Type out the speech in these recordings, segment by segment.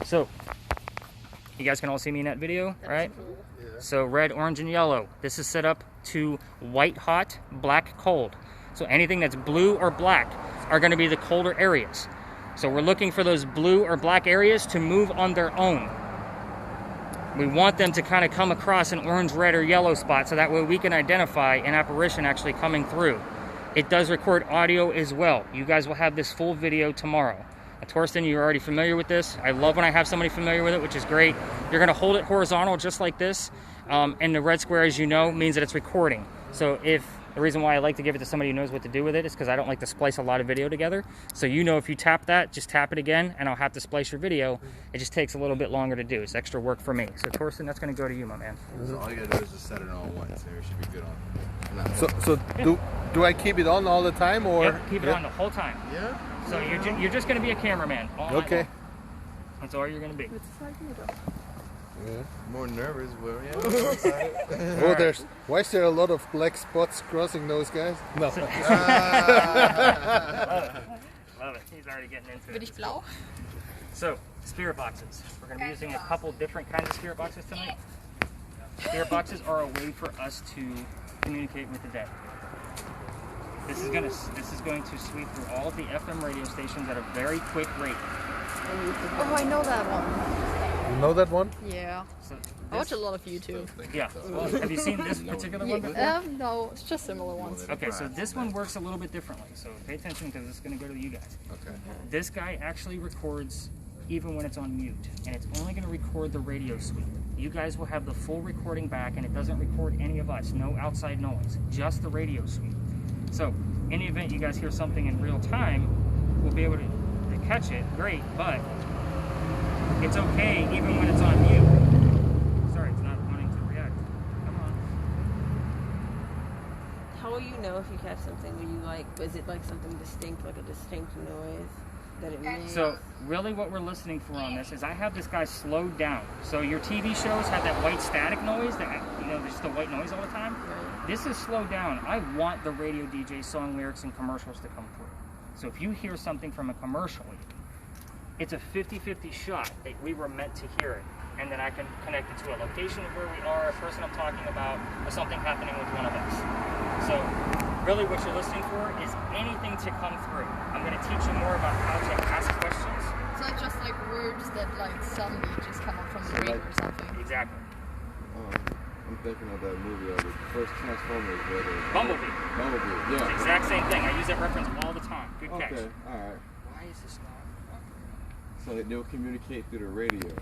So, you guys can all see me in that video, right? Yeah. So red, orange, and yellow. This is set up to white hot, black cold. So anything that's blue or black are going to be the colder areas. So we're looking for those blue or black areas to move on their own. We want them to kind of come across an orange, red, or yellow spot so that way we can identify an apparition actually coming through. It does record audio as well. You guys will have this full video tomorrow. Torsten, you're already familiar with this. I love when I have somebody familiar with it, which is great. You're going to hold it horizontal just like this. And the red square, as you know, means that it's recording. So if the reason why I like to give it to somebody who knows what to do with it is because I don't like to splice a lot of video together. So you know if you tap that, just tap it again, and I'll have to splice your video. It just takes a little bit longer to do. It's extra work for me. So Torsten, that's going to go to you, my man. So all you got to do is just set it on once, and it should be good on. So yeah. do I keep it on all the time, or? Yep, keep it on the whole time. Yeah. So you're just going to be a cameraman all night long. That's all you're going to be. Yeah. More nervous, but yeah. Oh, why is there a lot of black spots crossing those guys? No. Love it. Love it. He's already getting into it. Bin ich blau? So, spirit boxes. We're going to be using a couple different kinds of spirit boxes tonight. Spirit boxes are a way for us to communicate with the dead. This is going to sweep through all of the FM radio stations at a very quick rate. Oh, I know that one. You know that one? Yeah. I watch a lot of YouTube. Yeah. Well, have you seen this particular one before? No, it's just similar ones. Okay, so this one works a little bit differently. So pay attention because it's going to go to you guys. Okay. This guy actually records even when it's on mute, and it's only going to record the radio sweep. You guys will have the full recording back, and it doesn't record any of us. No outside noise, just the radio sweep. So, in the event you guys hear something in real time, we'll be able to catch it, great, but it's okay even when it's on mute. Sorry, it's not wanting to react. Come on. How will you know if you catch something? Will you is it like something distinct, like a distinct noise that it makes? So, really what we're listening for on this is I have this guy slowed down. So your TV shows have that white static noise, that, there's just a white noise all the time. Right. This is slowed down. I want the radio DJ song lyrics and commercials to come through. So if you hear something from a commercial, it's a 50-50 shot that we were meant to hear it. And then I can connect it to a location of where we are, a person I'm talking about, or something happening with one of us. So really what you're listening for is anything to come through. I'm going to teach you more about how to ask questions. So it's just like words that suddenly just come up from the radio or something. Exactly. I'm thinking of that movie, the first Transformers. Bumblebee. Bumblebee, yeah. It's the exact same thing. I use that reference all the time. Good catch. Okay, alright. Why is this not? So that they'll communicate through the radio.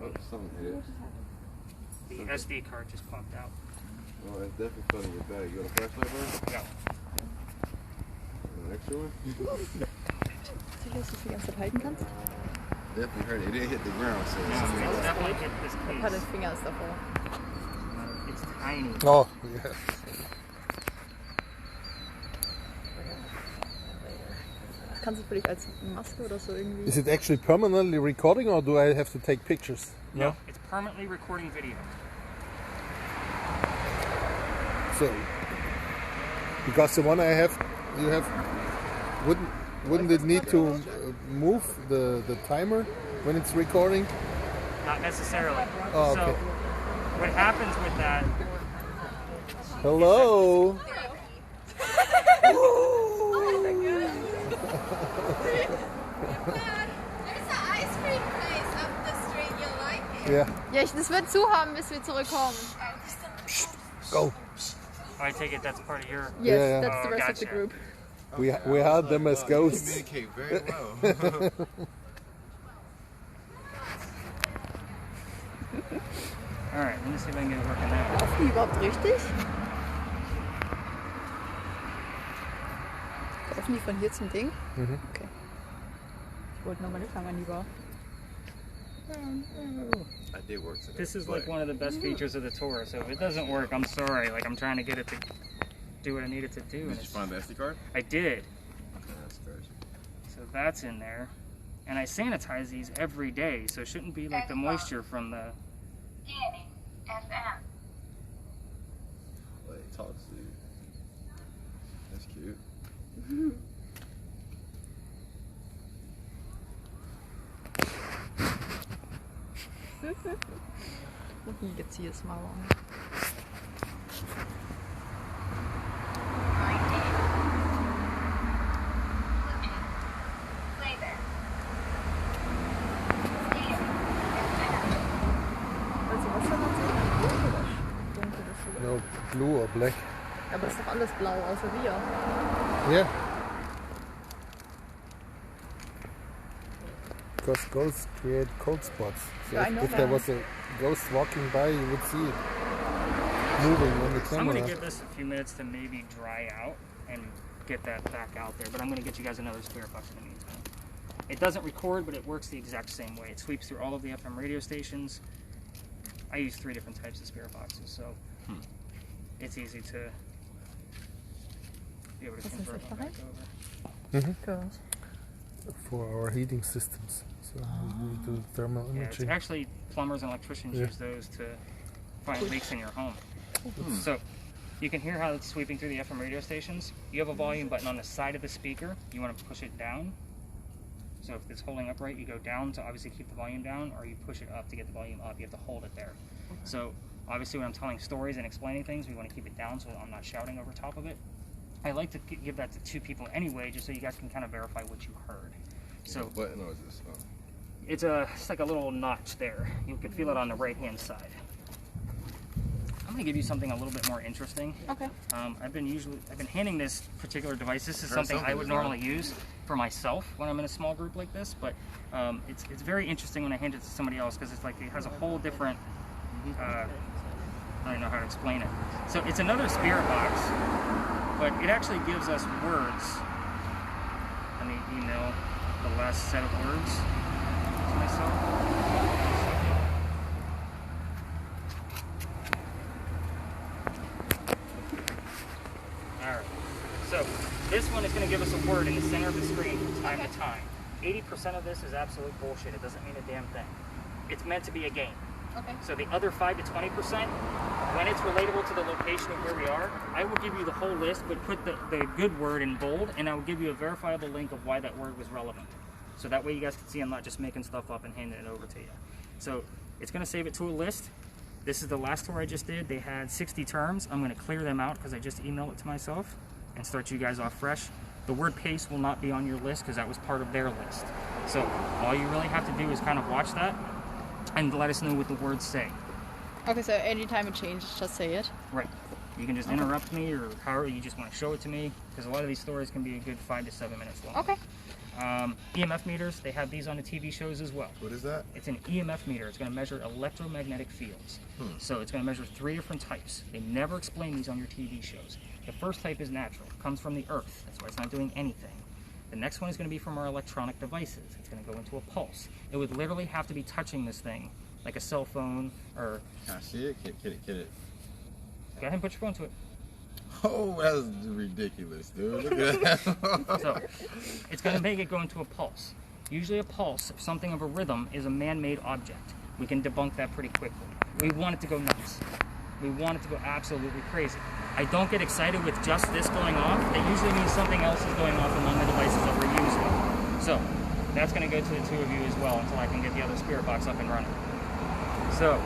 Oh, something hit it. The SD card just popped out. Oh, that's definitely funny with that. You got a flashlight, bro? Yeah. An extra one? Sicher, dass du es die ganze Zeit halten kannst? Definitely hurt it. It didn't hit the ground, so It's definitely hit this Ein paar case. Finger ist davor. It's tiny. Oh, yeah. Kannst du für dich als Maske oder so irgendwie? Is it actually permanently recording, or do I have to take pictures? No, it's permanently recording video. So, because the one you have, wouldn't it need to move the timer when it's recording? Not necessarily. Oh, So okay. what happens with that? Hello. Yeah. Ja, das wird zu haben, bis wir zurückkommen. Go. I take it that's part of your. Yes, Yeah. that's the Oh, rest of the gotcha. group. We had them as ghosts. communicate very well. All right, let me see if I can get it working now. Laufen die überhaupt richtig? Laufen die von hier zum Ding? Mhm. Okay. Ich wollte nur meine Kamera lieber. I did work today. This is like one of the best features of the tour. So if it doesn't work, I'm sorry. Like I'm trying to get it to do what I need it to do. Did And you find the SD card? I did. Okay, that's good. So that's in there. And I sanitize these every day, so it shouldn't be like the moisture from the. Like, talk to you. That's cute. You can see a smile on. No, blue or black. Aber das ist doch alles blau, außer wir. Yeah. Because ghosts create cold spots. So Yeah, I know if there that. was a ghost walking by, you would see it moving on the I'm going to camera. give this a few minutes to maybe dry out and get that back out there, but I'm going to get you guys another spirit box in the meantime. It doesn't record, but it works the exact same way. It sweeps through all of the FM radio stations. I use 3 different types of spirit boxes, so it's easy to be able to Is this convert it them back behind? over. Girls. For our heating systems. So we do thermal Yeah, it's imaging. actually plumbers and electricians Yeah. use those to find leaks in your home. So you can hear how it's sweeping through the FM radio stations. You have a volume button on the side of the speaker. You want to push it down. So if it's holding upright, you go down to obviously keep the volume down, or you push it up to get the volume up. You have to hold it there. So obviously when I'm telling stories and explaining things, we want to keep it down so I'm not shouting over top of it. I like to give that to 2 people anyway, just so you guys can kind of verify what you heard. So What button is this? Oh. it's like a little notch there. You can feel it on the right-hand side. I'm going to give you something a little bit more interesting. Okay. I've been handing this particular device. This is Heard something I something would as normally use for myself when I'm in a small group like this, but it's very interesting when I hand it to somebody else because it's like it has a whole different. I don't know how to explain it. So it's another spirit box, but it actually gives us words. Let me email the last set of words to myself. Alright, so this one is going to give us a word in the center of the screen from time to time. 80% of this is absolute bullshit. It doesn't mean a damn thing. It's meant to be a game. Okay. So the other 5 to 20%, when it's relatable to the location of where we are, I will give you the whole list, but put the good word in bold, and I will give you a verifiable link of why that word was relevant. So that way you guys can see I'm not just making stuff up and handing it over to you. So it's going to save it to a list. This is the last tour I just did. They had 60 terms. I'm going to clear them out because I just emailed it to myself and start you guys off fresh. The word pace will not be on your list because that was part of their list. So all you really have to do is kind of watch that and let us know what the words say. Okay, so anytime it changes, just say it. Right. You can just interrupt me or however you just want to show it to me because a lot of these stories can be a good 5 to 7 minutes long. Okay. EMF meters, they have these on the TV shows as well. What is that? It's an EMF meter. It's going to measure electromagnetic fields. So it's going to measure 3 different types. They never explain these on your TV shows. The first type is natural. It comes from the earth. That's why it's not doing anything. The next one is going to be from our electronic devices. It's going to go into a pulse. It would literally have to be touching this thing, like a cell phone or... Can I see it? Can it? Go ahead and put your phone to it. Oh, that's ridiculous, dude. Look at that. So it's going to make it go into a pulse. Usually a pulse, something of a rhythm, is a man-made object. We can debunk that pretty quickly. We want it to go nuts. We want it to go absolutely crazy. I don't get excited with just this going off. That usually means something else is going off among the devices that we're using. So that's going to go to the 2 of you as well until I can get the other spirit box up and running. So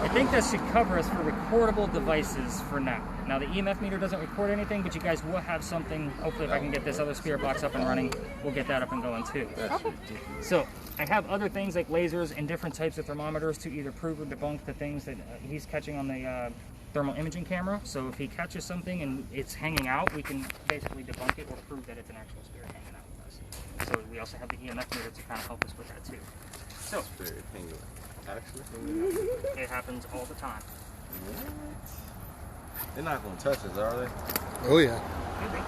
I think that should cover us for recordable devices for now. Now the EMF meter doesn't record anything, but you guys will have something. Hopefully if I can get this other spirit box up and running, we'll get that up and going too. That's ridiculous. So I have other things like lasers and different types of thermometers to either prove or debunk the things that he's catching on the thermal imaging camera. So if he catches something and it's hanging out, we can basically debunk it or prove that it's an actual spirit hanging out with us. So we also have the EMF meter to kind of help us with that too. So Spirit hanging. Actually, it happens all the time. they're not gonna touch us, are they? Oh yeah. Maybe.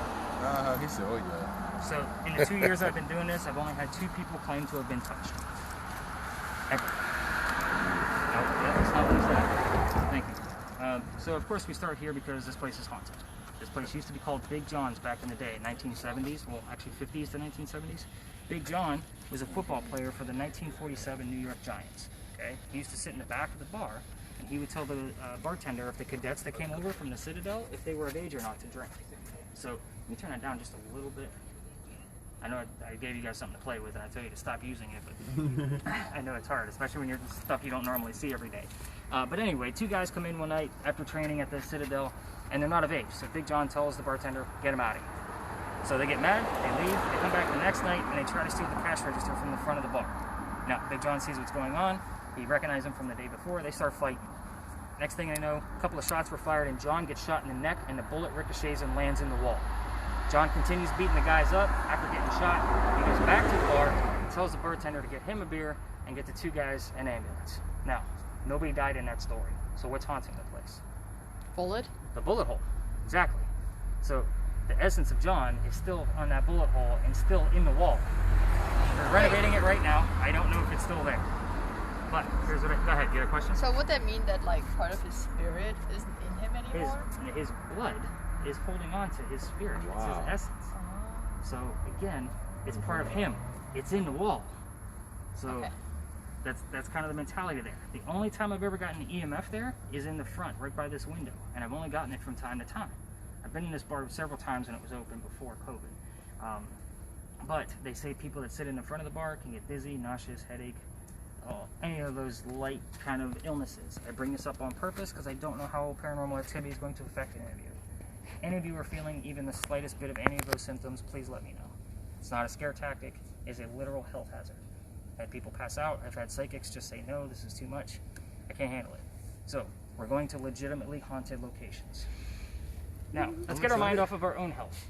He said, "Oh yeah." So in the 2 years I've been doing this, I've only had 2 people claim to have been touched. Ever. No, yeah, that's not what he said. Thank you. So of course we start here because this place is haunted. This place used to be called Big John's back in the day, 1970s, well actually 50s to 1970s. Big John was a football player for the 1947 New York Giants. Okay? He used to sit in the back of the bar, and he would tell the bartender if the cadets that came over from the Citadel, if they were of age or not to drink. So let me turn it down just a little bit. I know I gave you guys something to play with, and I tell you to stop using it, but I know it's hard, especially when you're stuff you don't normally see every day. But anyway, 2 guys come in one night after training at the Citadel, and they're not of age. So Big John tells the bartender, get them out of here. So they get mad, they leave, they come back the next night, and they try to steal the cash register from the front of the bar. Now, Big John sees what's going on. He recognized them from the day before. They start fighting. Next thing I know, a couple of shots were fired, and John gets shot in the neck, and the bullet ricochets and lands in the wall. John continues beating the guys up. After getting shot, he goes back to the bar and tells the bartender to get him a beer and get the 2 guys an ambulance. Now, nobody died in that story. So what's haunting the place? Bullet? The bullet hole. Exactly. So the essence of John is still on that bullet hole and still in the wall. They're renovating it right now. I don't know if it's still there. But here's what go ahead, you got a question? So would that mean that like part of his spirit isn't in him anymore? His blood is holding on to his spirit. It's his essence. So again, it's part of him. It's in the wall. So that's kind of the mentality there. The only time I've ever gotten EMF there is in the front, right by this window. And I've only gotten it from time to time. I've been in this bar several times when it was open before COVID. But they say people that sit in the front of the bar can get dizzy, nauseous, headache, any of those light kind of illnesses. I bring this up on purpose because I don't know how paranormal activity is going to affect any of you. Any of you are feeling even the slightest bit of any of those symptoms, please let me know. It's not a scare tactic, it's a literal health hazard. I've had people pass out, I've had psychics just say, no, this is too much, I can't handle it. So, we're going to legitimately haunted locations. Now, let's get our mind off of our own health,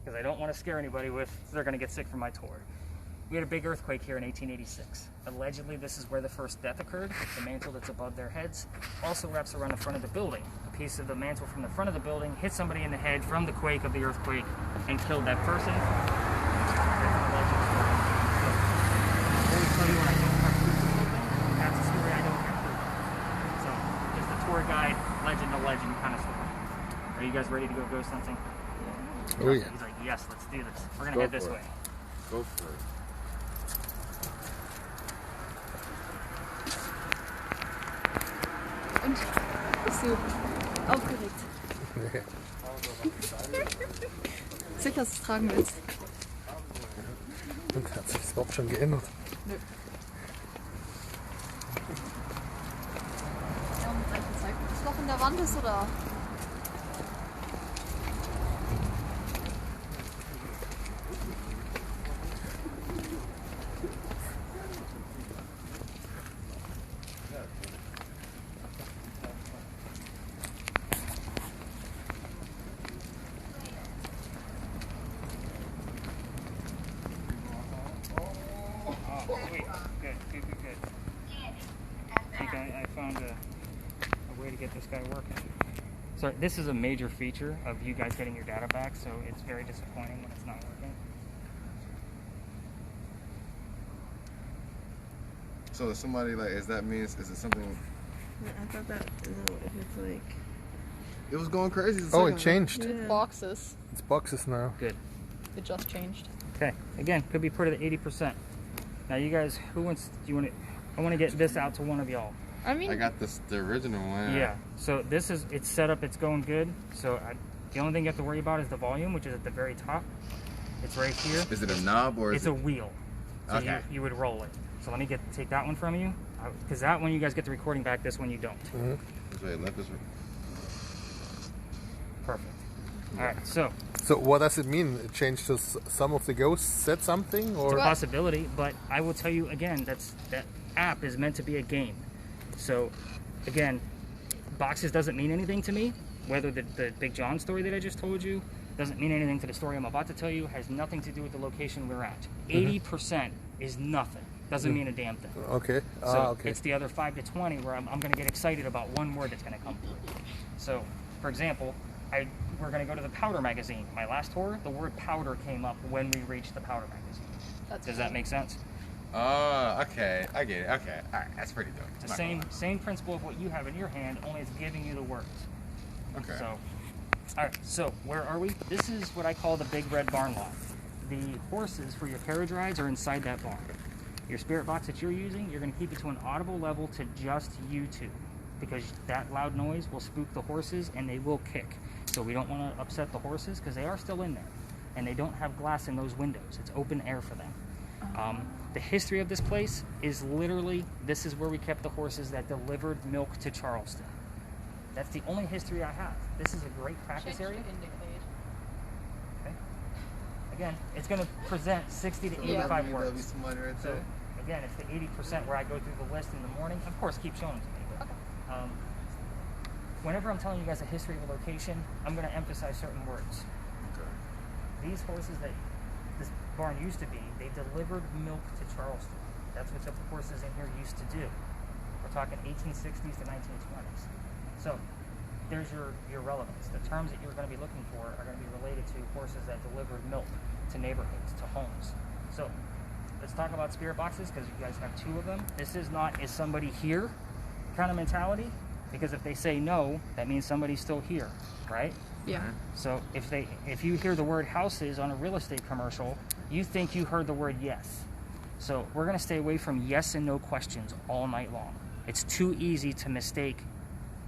because I don't want to scare anybody with they're going to get sick from my tour. We had a big earthquake here in 1886. Allegedly, this is where the first death occurred. The mantle that's above their heads also wraps around the front of the building. A piece of the mantle from the front of the building hit somebody in the head from the quake of the earthquake and killed that person. That's a story I don't have proof. So, just a tour guide, legend to legend kind of story. Are you guys ready to go ghost hunting? Oh yeah. He's like, yes, let's do this. We're going to head this way. Go for it. Und bist du aufgeregt? Sicher, dass du es tragen willst. Und hat sich das überhaupt schon geändert? Nö. Ja, und gleich gezeigt, ob das Loch in der Wand ist, oder? I found a way to get this guy working. So this is a major feature of you guys getting your data back, so it's very disappointing when it's not working. So somebody like, is it something? I thought that, no, if it's like... It was going crazy. Oh, it changed. Yeah. Boxes. It's boxes now. Good. It just changed. Okay, again, could be part of the 80%. Now you guys, who wants, do you want to, I want to get this out to one of y'all. I mean, I got the original one. Yeah, so this is, it's set up, it's going good. So the only thing you have to worry about is the volume, which is at the very top. It's right here. Is it a knob or is it's a wheel. So Okay. you would roll it. So let me take that one from you. Because that one you guys get the recording back, this one you don't. Mm-hmm. This way, left, this way. Perfect. Alright, so. So what does it mean? It changed to some of the ghosts said something, It's or a possibility, but I will tell you again, that app is meant to be a game. So, again, boxes doesn't mean anything to me. Whether the Big John story that I just told you doesn't mean anything to the story I'm about to tell you, has nothing to do with the location we're at. 80% is nothing. Doesn't mean a damn thing. okay? So Okay. it's the other 5 to 20 where I'm going to get excited about one word that's going to come through. So, for example, we're going to go to the powder magazine. My last tour, the word powder came up when we reached the powder magazine. Does that make sense? Oh, okay. I get it. Okay. All right. That's pretty dope. It's the same principle of what you have in your hand, only it's giving you the words. Okay. So, all right. So where are we? This is what I call the big red barn lot. The horses for your carriage rides are inside that barn. Your spirit box that you're using, you're going to keep it to an audible level to just you two, because that loud noise will spook the horses and they will kick. So we don't want to upset the horses because they are still in there. and they don't have glass in those windows. It's open air for them. The history of this place is literally, this is where we kept the horses that delivered milk to Charleston. That's the only history I have. This is a great practice area. Okay. Again, it's going to present 60 to 85 words. So again, it's the 80% where I go through the list in the morning. Of course, keep showing it to me. But, whenever I'm telling you guys a history of a location, I'm going to emphasize certain words. These horses that this barn used to be, they delivered milk to Charleston. That's what the horses in here used to do. We're talking 1860s to 1920s. So there's your relevance. The terms that you're going to be looking for are going to be related to horses that delivered milk to neighborhoods, to homes. So let's talk about spirit boxes, because you guys have 2 of them. This is not, is somebody here kind of mentality, because if they say no, that means somebody's still here, right? Yeah. So if you hear the word houses on a real estate commercial, you think you heard the word yes. So we're going to stay away from yes and no questions all night long. It's too easy to mistake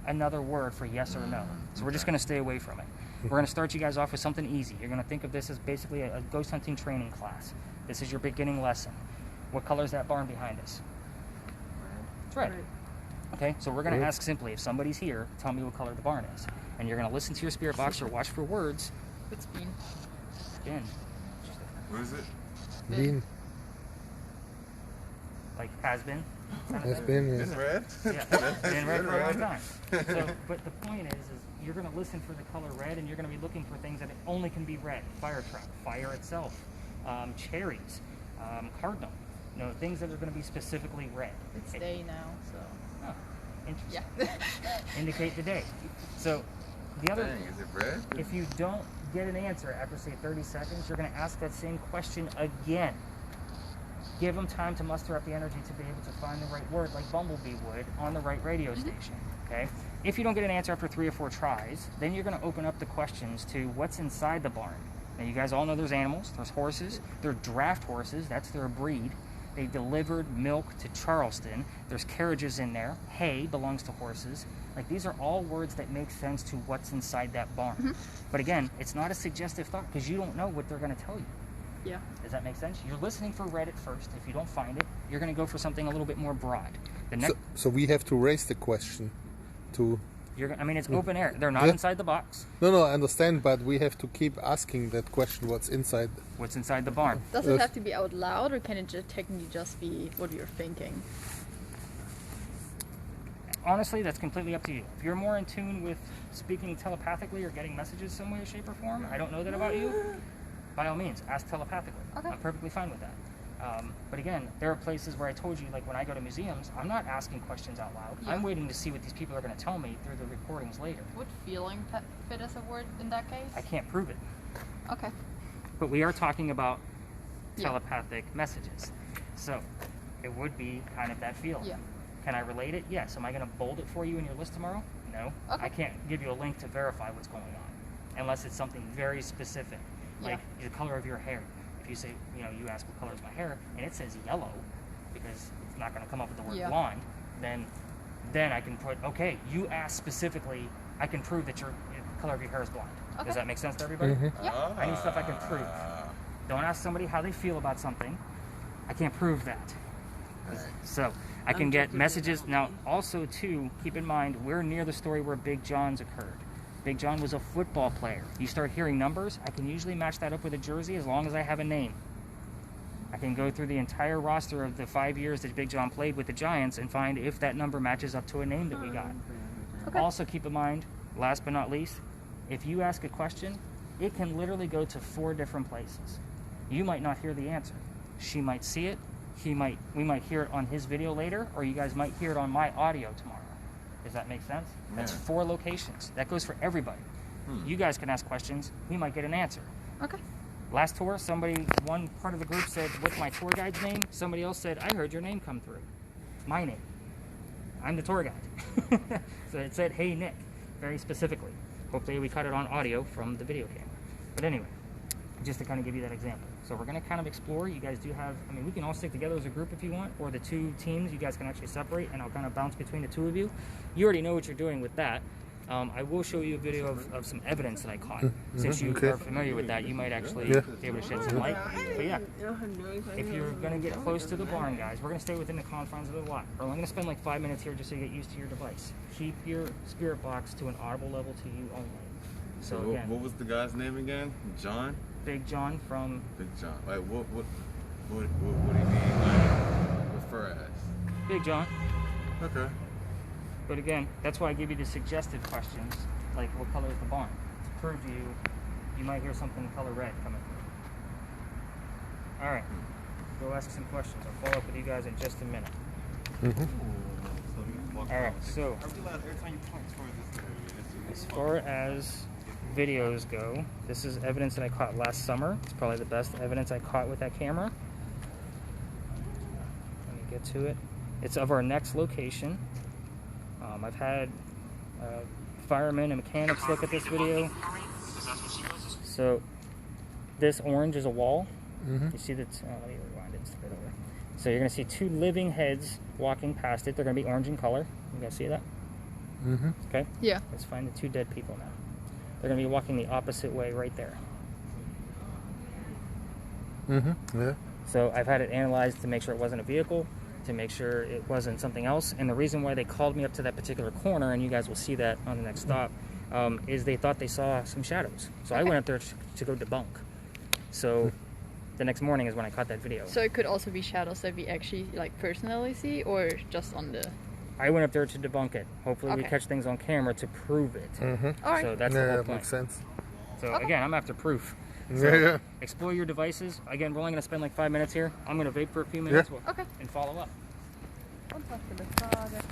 another word for yes or no. So we're just going to stay away from it. We're going to start you guys off with something easy. You're going to think of this as basically a ghost hunting training class. This is your beginning lesson. What color is that barn behind us? It's red. Okay, so we're going to ask simply, if somebody's here, tell me what color the barn is. And you're going to listen to your spirit box or watch for words. It's bean. Again, What is it? Bean. like has been. Has been, Is yes. it red? Yeah, been red for a long time. So, but the point is you're going to listen for the color red, and you're going to be looking for things that only can be red. Fire trap, fire itself, cherries, cardinal. You know, things that are going to be specifically red. It's day now, so. Oh, interesting. Yeah. Indicate the day. So the other, Dang, is it red? if you don't get an answer after say 30 seconds, you're going to ask that same question again. Give them time to muster up the energy to be able to find the right word, like Bumblebee would on the right radio station. Okay. If you don't get an answer after 3 or 4 tries, then you're going to open up the questions to what's inside the barn. Now you guys all know there's animals, there's horses, they're draft horses, that's their breed. They delivered milk to Charleston. There's carriages in there. Hay belongs to horses. Like, these are all words that make sense to what's inside that barn. But again, it's not a suggestive thought, because you don't know what they're going to tell you. Yeah. Does that make sense? You're listening for red at first. If you don't find it, you're going to go for something a little bit more broad. The next, So we have to raise the question to... I mean, it's open air. They're not inside the box. No, I understand, but we have to keep asking that question, what's inside. What's inside the barn? Does it have to be out loud, or can it just technically just be what you're thinking? Honestly, that's completely up to you. If you're more in tune with speaking telepathically or getting messages some way, shape, or form, I don't know that about you, by all means, ask telepathically. Okay. I'm perfectly fine with that. But again, there are places where I told you, like when I go to museums, I'm not asking questions out loud. Yeah. I'm waiting to see what these people are going to tell me through the recordings later. Would feeling fit as a word in that case? I can't prove it. Okay. But we are talking about Yeah. telepathic messages. So it would be kind of that feeling. Yeah. Can I relate it? Yes. Am I going to bold it for you in your list tomorrow? No. Okay. I can't give you a link to verify what's going on unless it's something very specific, like the color of your hair. If you say, you know, you ask what color is my hair, and it says yellow, because it's not going to come up with the word blonde, then I can put, okay, you asked specifically, I can prove that the color of your hair is blonde. Okay. Does that make sense to everybody? Yeah. I need stuff I can prove. Don't ask somebody how they feel about something. I can't prove that. So I can get messages. Now, also, too, keep in mind, we're near the story where Big John's occurred. Big John was a football player. You start hearing numbers, I can usually match that up with a jersey as long as I have a name. I can go through the entire roster of the 5 years that Big John played with the Giants and find if that number matches up to a name that we got. Okay. Also keep in mind, last but not least, if you ask a question, it can literally go to 4 different places. You might not hear the answer. She might see it, we might hear it on his video later, or you guys might hear it on my audio tomorrow. Does that make sense? That's 4 locations. That goes for everybody. You guys can ask questions. We might get an answer. Okay. Last tour, one part of the group said, what's my tour guide's name? Somebody else said, I heard your name come through. My name. I'm the tour guide. So it said, hey, Nick, very specifically. Hopefully we cut it on audio from the video camera. But anyway, just to kind of give you that example. So we're going to kind of explore. You guys do have, I mean, we can all stick together as a group if you want, or the 2 teams, you guys can actually separate, and I'll kind of bounce between the 2 of you. You already know what you're doing with that. I will show you a video of some evidence that I caught. Since you okay. are familiar with that, you might actually Yeah. be able to shed some light. But yeah, if you're going to get close to the barn, guys, we're going to stay within the confines of the lot. We're only going to spend like 5 minutes here just so you get used to your device. Keep your spirit box to an audible level to you only. So again, what was the guy's name again? John? Big John from... Big John. Like, what do you mean, like, refer as? Big John. Okay. But again, that's why I give you the suggested questions, like what color is the barn? To prove to you, you might hear something color red coming through. All right, go ask some questions. I'll follow up with you guys in just a minute. All right, so as far as videos go, this is evidence that I caught last summer. It's probably the best evidence I caught with that camera. Let me get to it. It's of our next location. I've had firemen and mechanics look at this video. So this orange is a wall. You see that? Let me rewind it straight over. So you're going to see two living heads walking past it. They're going to be orange in color. You guys see that? Okay. Yeah. Let's find the two dead people now. They're going to be walking the opposite way right there. Yeah. So I've had it analyzed to make sure it wasn't a vehicle, to make sure it wasn't something else. And the reason why they called me up to that particular corner, and you guys will see that on the next stop, is they thought they saw some shadows. So I went up there to go debunk. So the next morning is when I caught that video. So it could also be shadows that we actually like personally see, or just on the... I went up there to debunk it. Hopefully we Okay. catch things on camera to prove it. All right. So that's the Yeah, whole that point. makes sense. So again, I'm after proof. Yeah. Explore your devices. Again, we're only going to spend like 5 minutes here. I'm going to vape for a few minutes Okay. and follow up. Und was für eine Frage?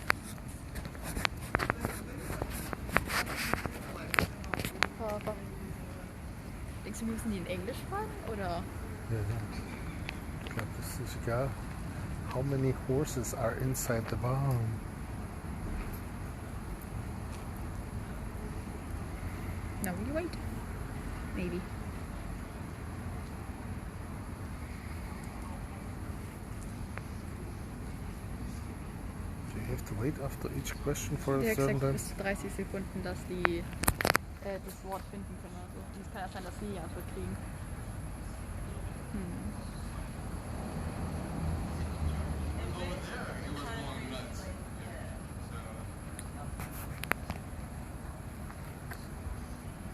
Denkst du, wir müssen die in Englisch fragen, oder? Ich glaube, das ist egal. How many horses are inside the barn? Now we wait. Maybe. Do you have to wait after each question for a Ja, certain gesagt, time? bis zu 30 Sekunden, dass die das Wort finden können. Also. Und es kann ja sein, dass sie die Antwort kriegen.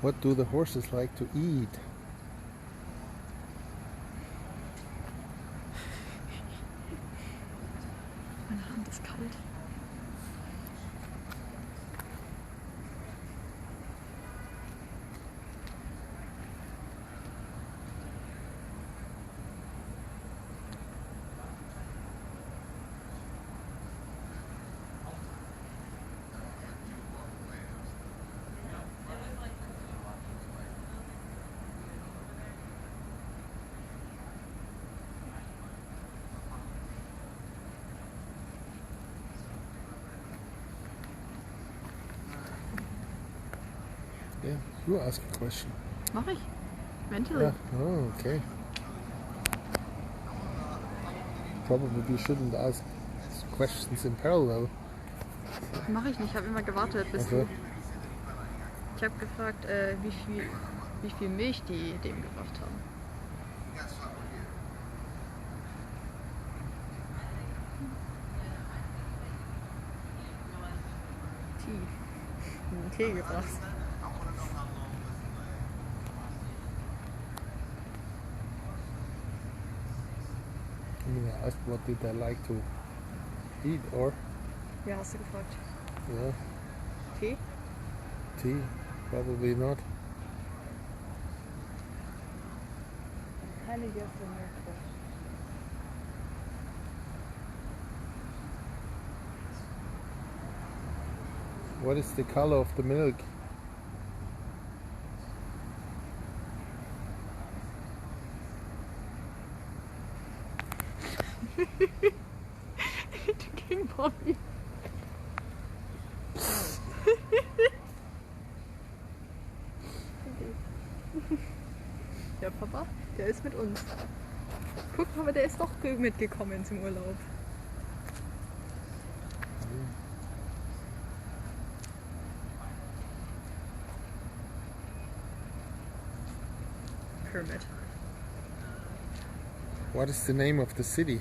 What do the horses like to eat? Meine Hand ist kalt. Yeah, you ask a question. Mach ich. Mentally. Yeah. Oh, okay. Probably we shouldn't ask questions in parallel. Mach ich nicht. Ich habe immer gewartet, bis Okay. du... Ich habe gefragt, wie viel Milch die dem gebracht haben. Tee gebracht. I mean, I asked what did they like to eat or Ja, hast du gefragt. yeah, Tee? tea. Probably not. Keine Gäste mehr. What is the color of the milk? Gegen Bobby. Ja, Papa, der ist mit uns. Guck mal, der ist doch mitgekommen zum Urlaub. pyramid. What is the name of the city?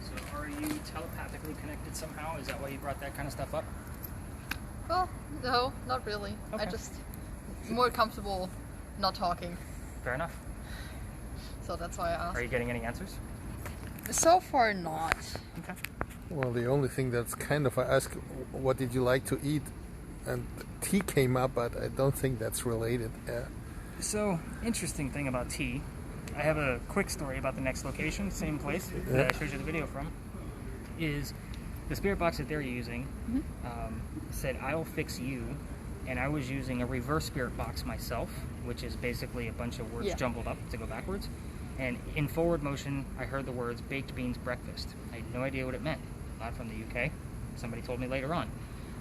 So are you telepathically connected somehow? Is that why you brought that kind of stuff up? Well, no, not really. Okay. I just more comfortable not talking, Fair enough. so that's why I Are asked. you getting any answers? So far, not. Okay. Well, the only thing that's kind of I ask, what did you like to eat? And tea came up, but I don't think that's related. Yeah. So, interesting thing about tea. I have a quick story about the next location, same place that I showed you the video from. Is the spirit box that they're using said, "I'll fix you," and I was using a reverse spirit box myself, which is basically a bunch of words jumbled up to go backwards. And in forward motion, I heard the words "baked beans breakfast." I had no idea what it meant. Not from the UK. Somebody told me later on.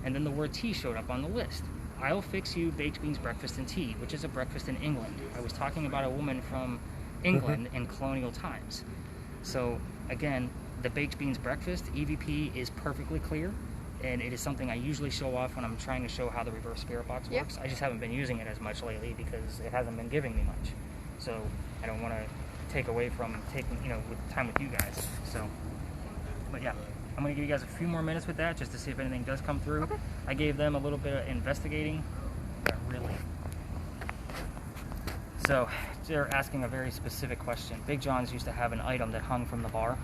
And then the word tea showed up on the list. "I'll fix you baked beans breakfast and tea," which is a breakfast in England. I was talking about a woman from England in colonial times. So again, the baked beans breakfast, EVP, is perfectly clear, and it is something I usually show off when I'm trying to show how the reverse spirit box works. I just haven't been using it as much lately because it hasn't been giving me much. So I don't want to take away from taking, with time with you guys. So, but yeah, I'm going to give you guys a few more minutes with that just to see if anything does come through. Okay. I gave them a little bit of investigating, but really. So they're asking a very specific question. Big John's used to have an item that hung from the bar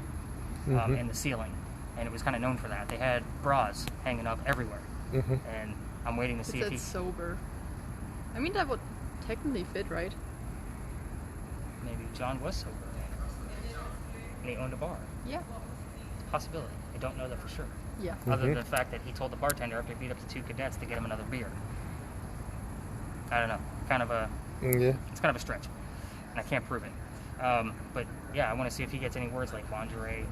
in the ceiling, and it was kind of known for that. They had bras hanging up everywhere, and I'm waiting to see It if he... said sober. I mean, that would technically fit, right? Maybe John was sober, and he owned a bar. Yeah. It's a possibility. I don't know that for sure. Yeah. Other than the fact that he told the bartender after he beat up the two cadets to get him another beer. I don't know. Yeah. It's kind of a stretch, and I can't prove it. But yeah, I want to see if he gets any words like lingerie,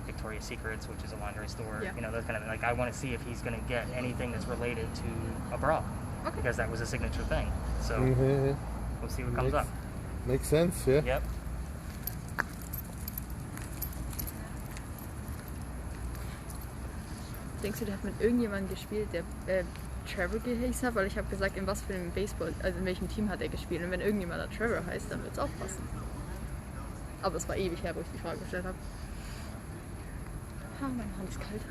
Victoria's Secrets, which is a lingerie store. Yeah. Those kind of like. I want to see if he's going to get anything that's related to a bra, because that was a signature thing. So we'll see what comes up. Makes sense, yeah. Yep. Denkst du, der hat mit irgendjemandem gespielt, der Trevor geheißen hat? Weil ich habe gesagt, in was für einem Baseball, also in welchem Team hat er gespielt? Und wenn irgendjemand da Trevor heißt, dann wird es auch passen. Aber es war ewig her, wo ich die Frage gestellt habe. Ah, meine Hand ist kalt.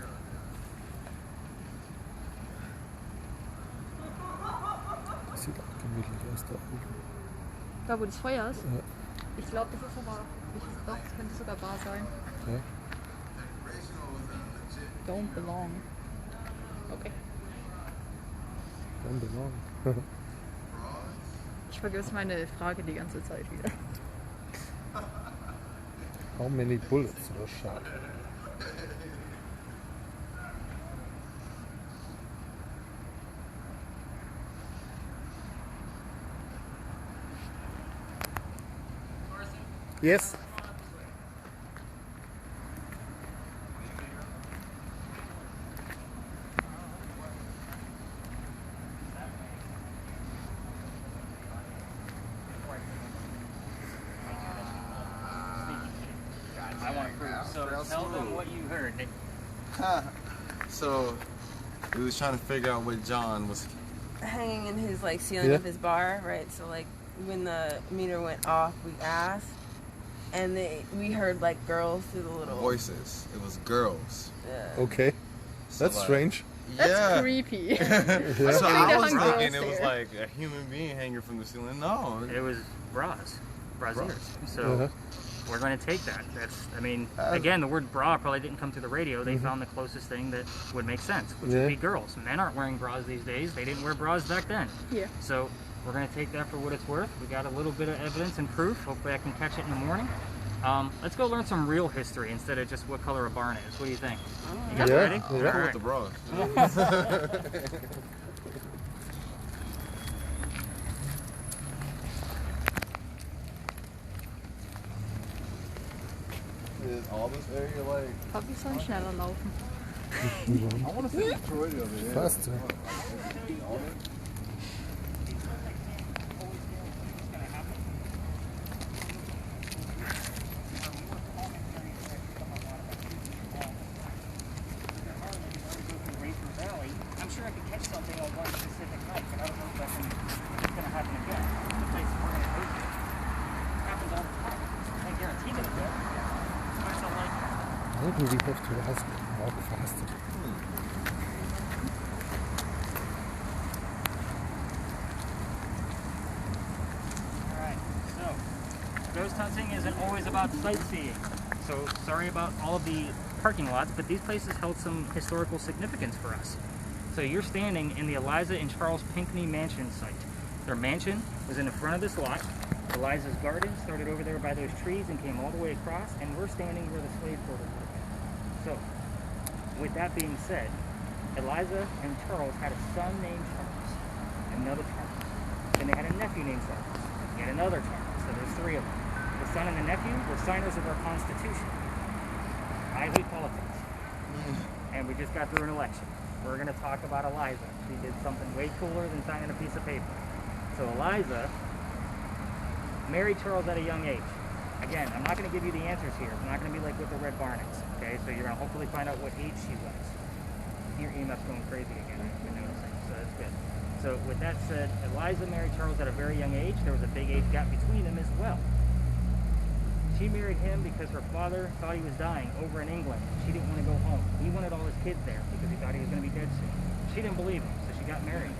Sieht auch gemütlich aus da oben. Da, wo das Feuer ist? Ja. Ich glaube, das ist aber... Doch, das könnte sogar Bar sein. Ja. Don't belong. Okay. Don't belong. Ich vergesse meine Frage die ganze Zeit wieder. How many bullets were shot? Yes. I want to prove. So tell them what you heard. So we was trying to figure out what John was. Hanging in his ceiling of his bar, right? So when the meter went off, we asked, and we heard girls through the little Voices. It was girls. Okay. So, That's strange. That's Yeah. creepy. So Maybe I there was hung girls thinking it was there. like a human being hanging from the ceiling. No. It was brasiers. So we're going to take that. Again, the word bra probably didn't come through the radio. They found the closest thing that would make sense, which would be girls. Men aren't wearing bras these days. They didn't wear bras back then. Yeah. So we're going to take that for what it's worth. We got a little bit of evidence and proof. Hopefully I can catch it in the morning. Let's go learn some real history instead of just what color a barn is. What do you think? You guys ready? Yeah. Cool All with the bras. Is all this area Papi soll schneller laufen. I want to see Detroit over there. Faster. Maybe we have to walk faster. Alright, so ghost hunting isn't always about sightseeing. So sorry about all of the parking lots, but these places held some historical significance for us. So you're standing in the Eliza and Charles Pinckney mansion site. Their mansion was in the front of this lot. Eliza's garden started over there by those trees and came all the way across, and we're standing where the slave quarters were. So, with that being said, Eliza and Charles had a son named Charles, another Charles. Then they had a nephew named Charles, yet another Charles. So there's three of them. The son and the nephew were signers of our Constitution. I hate politics. And we just got through an election. We're going to talk about Eliza. She did something way cooler than signing a piece of paper. So Eliza married Charles at a young age. Again, I'm not going to give you the answers here. It's not going to be like with the Red Barnets. Okay, so you're going to hopefully find out what age she was. Your EMF's going crazy again, I've been noticing, so that's good. So with that said, Eliza married Charles at a very young age. There was a big age gap between them as well. She married him because her father thought he was dying over in England. She didn't want to go home. He wanted all his kids there because he thought he was going to be dead soon. She didn't believe him, so she got married.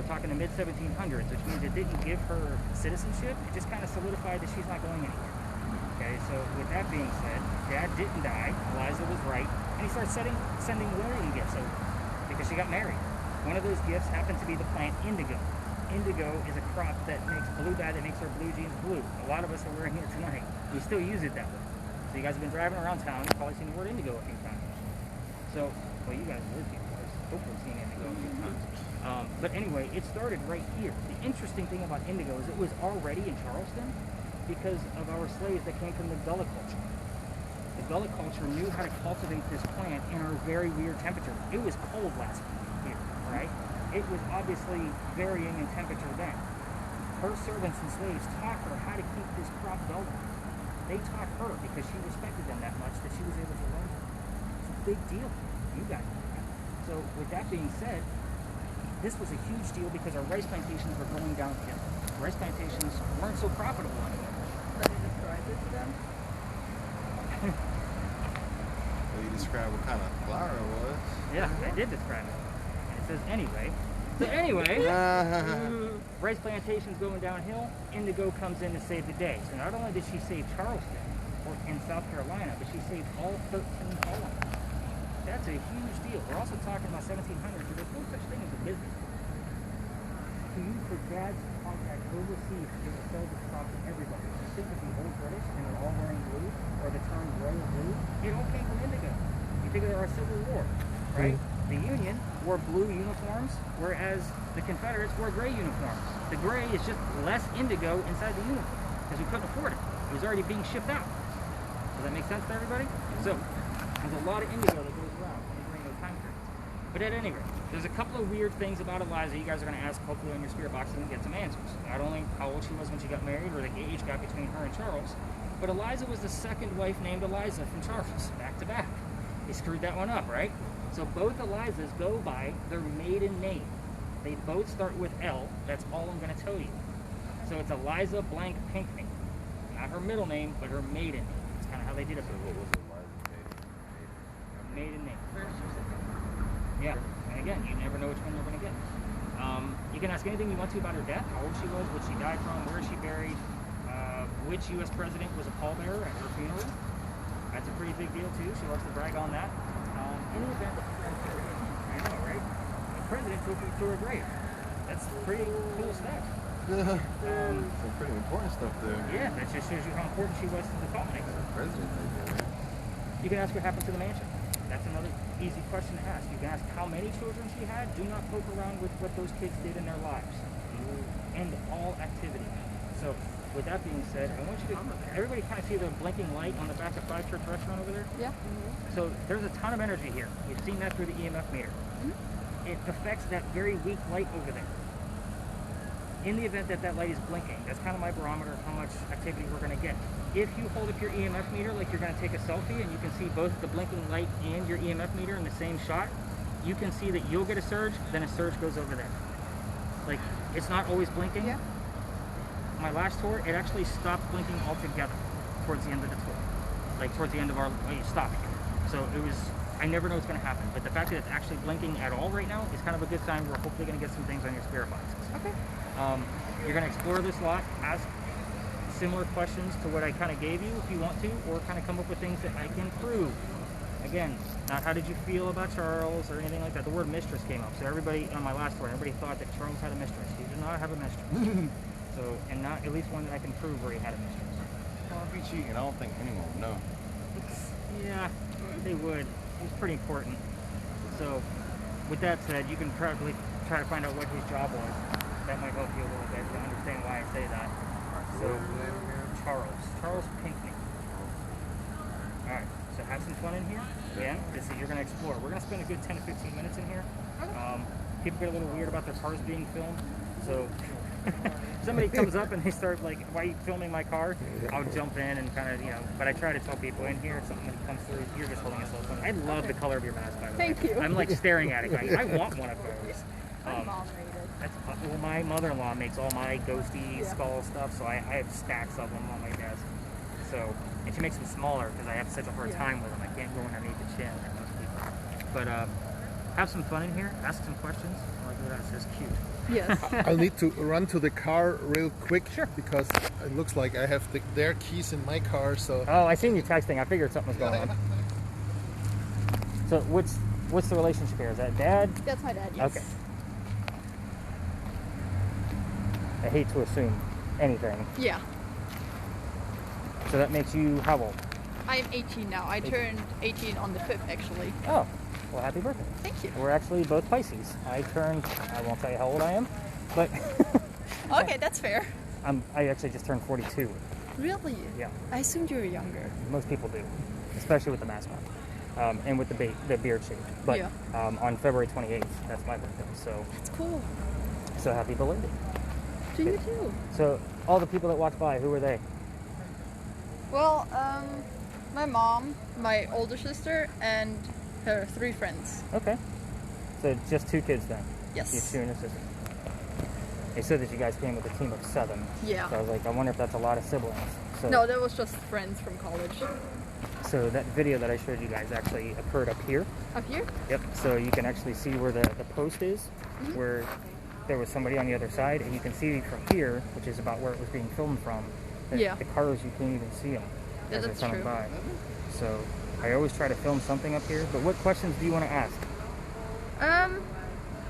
We're talking the mid-1700s, which means it didn't give her citizenship. It just kind of solidified that she's not going anywhere. Okay, so with that being said, Dad didn't die. Eliza was right. And he started sending wedding gifts over because she got married. One of those gifts happened to be the plant indigo. Indigo is a crop that makes blue dye that makes our blue jeans blue. A lot of us are wearing it tonight. We still use it that way. So you guys have been driving around town, you've probably seen the word indigo a few times. So, well, you guys live here, hopefully seen indigo a few times. But anyway, it started right here. The interesting thing about indigo is it was already in Charleston because of our slaves that came from the Gullah culture. The Gullah culture knew how to cultivate this plant in our very weird temperature. It was cold last week here, right? It was obviously varying in temperature then. Her servants and slaves taught her how to keep this crop going. They taught her because she respected them that much that she was able to learn them. It's a big deal. You guys know that. So with that being said, this was a huge deal because our rice plantations were going downhill. Rice plantations weren't so profitable anymore. But you described it to them? Well, you described what kind of flower it was. Yeah, I did describe it. And it says anyway. So anyway, rice plantations going downhill, indigo comes in to save the day. So not only did she save Charleston or in South Carolina, but she saved all 13 colonies. That's a huge deal. We're also talking about 1700s, so there's no such thing as a business. To use her dad's contact overseas to be able to sell this crop to everybody. Just think of the old British and they're all wearing blue, or the term royal blue. It all came from indigo. You think of our Civil War, right? The Union wore blue uniforms, whereas the Confederates wore gray uniforms. The gray is just less indigo inside the uniform because we couldn't afford it. It was already being shipped out. Does that make sense to everybody? So there's a lot of indigo that goes around in Durango time periods. But at any rate, there's a couple of weird things about Eliza you guys are going to ask hopefully on your spirit boxes and get some answers. Not only how old she was when she got married or the age gap between her and Charles, but Eliza was the second wife named Eliza from Charles, back to back. He screwed that one up, right? So both Elizas go by their maiden name. They both start with L. That's all I'm going to tell you. So it's Eliza blank Pinckney. Not her middle name, but her maiden name. That's kind of how they did it. So what was Eliza's Maiden name. First or second? Yeah. And again, you never know which one you're going to get. You can ask anything you want to about her death, how old she was, what she died from, where she buried, which U.S. president was a pallbearer at her funeral. That's a pretty big deal too. She loves to brag on that. In the event that I know, right? The president took her to her grave. That's pretty cool stuff. Some pretty important stuff there. Yeah, that just shows you how important she was to the colony. President right there. You can ask what happened to the mansion. That's another easy question to ask. You can ask how many children she had. Do not poke around with what those kids did in their lives. End all activity. So, with that being said, I want you to, everybody kind of see the blinking light on the back of Five Church Restaurant over there? Yeah. So there's a ton of energy here. We've seen that through the EMF meter. It affects that very weak light over there. In the event that that light is blinking, that's kind of my barometer of how much activity we're going to get. If you hold up your EMF meter like you're going to take a selfie and you can see both the blinking light and your EMF meter in the same shot, you can see that you'll get a surge, then a surge goes over there. Like, it's not always blinking. Yeah. My last tour, it actually stopped blinking altogether towards the end of the tour. Like towards the end of our, well, you stopped. So it was, I never know what's going to happen, but the fact that it's actually blinking at all right now is kind of a good sign. We're hopefully going to get some things on your spirit boxes. Okay. You're going to explore this lot, ask similar questions to what I kind of gave you if you want to, or kind of come up with things that I can prove. Again, not how did you feel about Charles or anything like that. The word mistress came up. So everybody, on my last story, everybody thought that Charles had a mistress. He did not have a mistress. So, and not at least one that I can prove where he had a mistress. Well, if he cheating, I don't think anyone would know. Yeah, they would. It's pretty important. So, with that said, you can probably try to find out what his job was. That might help you a little bit to understand why I say that. So, Charles Pinckney. All right. So have some fun in here. Yeah, you're going to explore. We're going to spend a good 10 to 15 minutes in here. People get a little weird about their cars being filmed. So if somebody comes up and they start like, why are you filming my car? I'll jump in and kind of, but I try to tell people in here, if something comes through, you're just holding a cell phone. I love the color of your mask, by the way. Thank you. I'm like staring at it going, I want one of those. My mom made it. Well, my mother-in-law makes all my ghosty skull stuff, so I have stacks of them on my desk. So, and she makes them smaller because I have such a hard time with them. I can't go underneath the chin like most people. But have some fun in here. Ask some questions. Like that, it's just cute. Yes. I'll need to run to the car real quick. Sure. Because it looks like I have their keys in my car. So. Oh, I seen you texting. I figured something was going on. So what's the relationship here? Is that dad? That's my dad. Yes. Okay. I hate to assume anything. Yeah. So that makes you how old? I am 18 now. I turned 18 on the 5th, actually. Oh, well, happy birthday. Thank you. We're actually both Pisces. I won't tell you how old I am, but Okay, that's fair. I actually just turned 42. Really? Yeah. I assumed you were younger. Most people do, especially with the mask on, and with the beard shave. But Yeah. On February 28th, that's my birthday. So That's cool. happy belated. To you too. So all the people that walked by, who were they? Well, my mom, my older sister, and her 3 friends. Okay. So just 2 kids then? Yes. You 2 and a sister. They said that you guys came with a team of 7. Yeah. So I was like, I wonder if that's a lot of siblings. So, No, that was just friends from college. So that video that I showed you guys actually occurred up here. Up here? Yep. So you can actually see where the post is, where there was somebody on the other side, and you can see from here, which is about where it was being filmed from, that Yeah. the cars, you can't even see them Yeah, as they're that's coming true. by. So I always try to film something up here, but what questions do you want to ask? I'm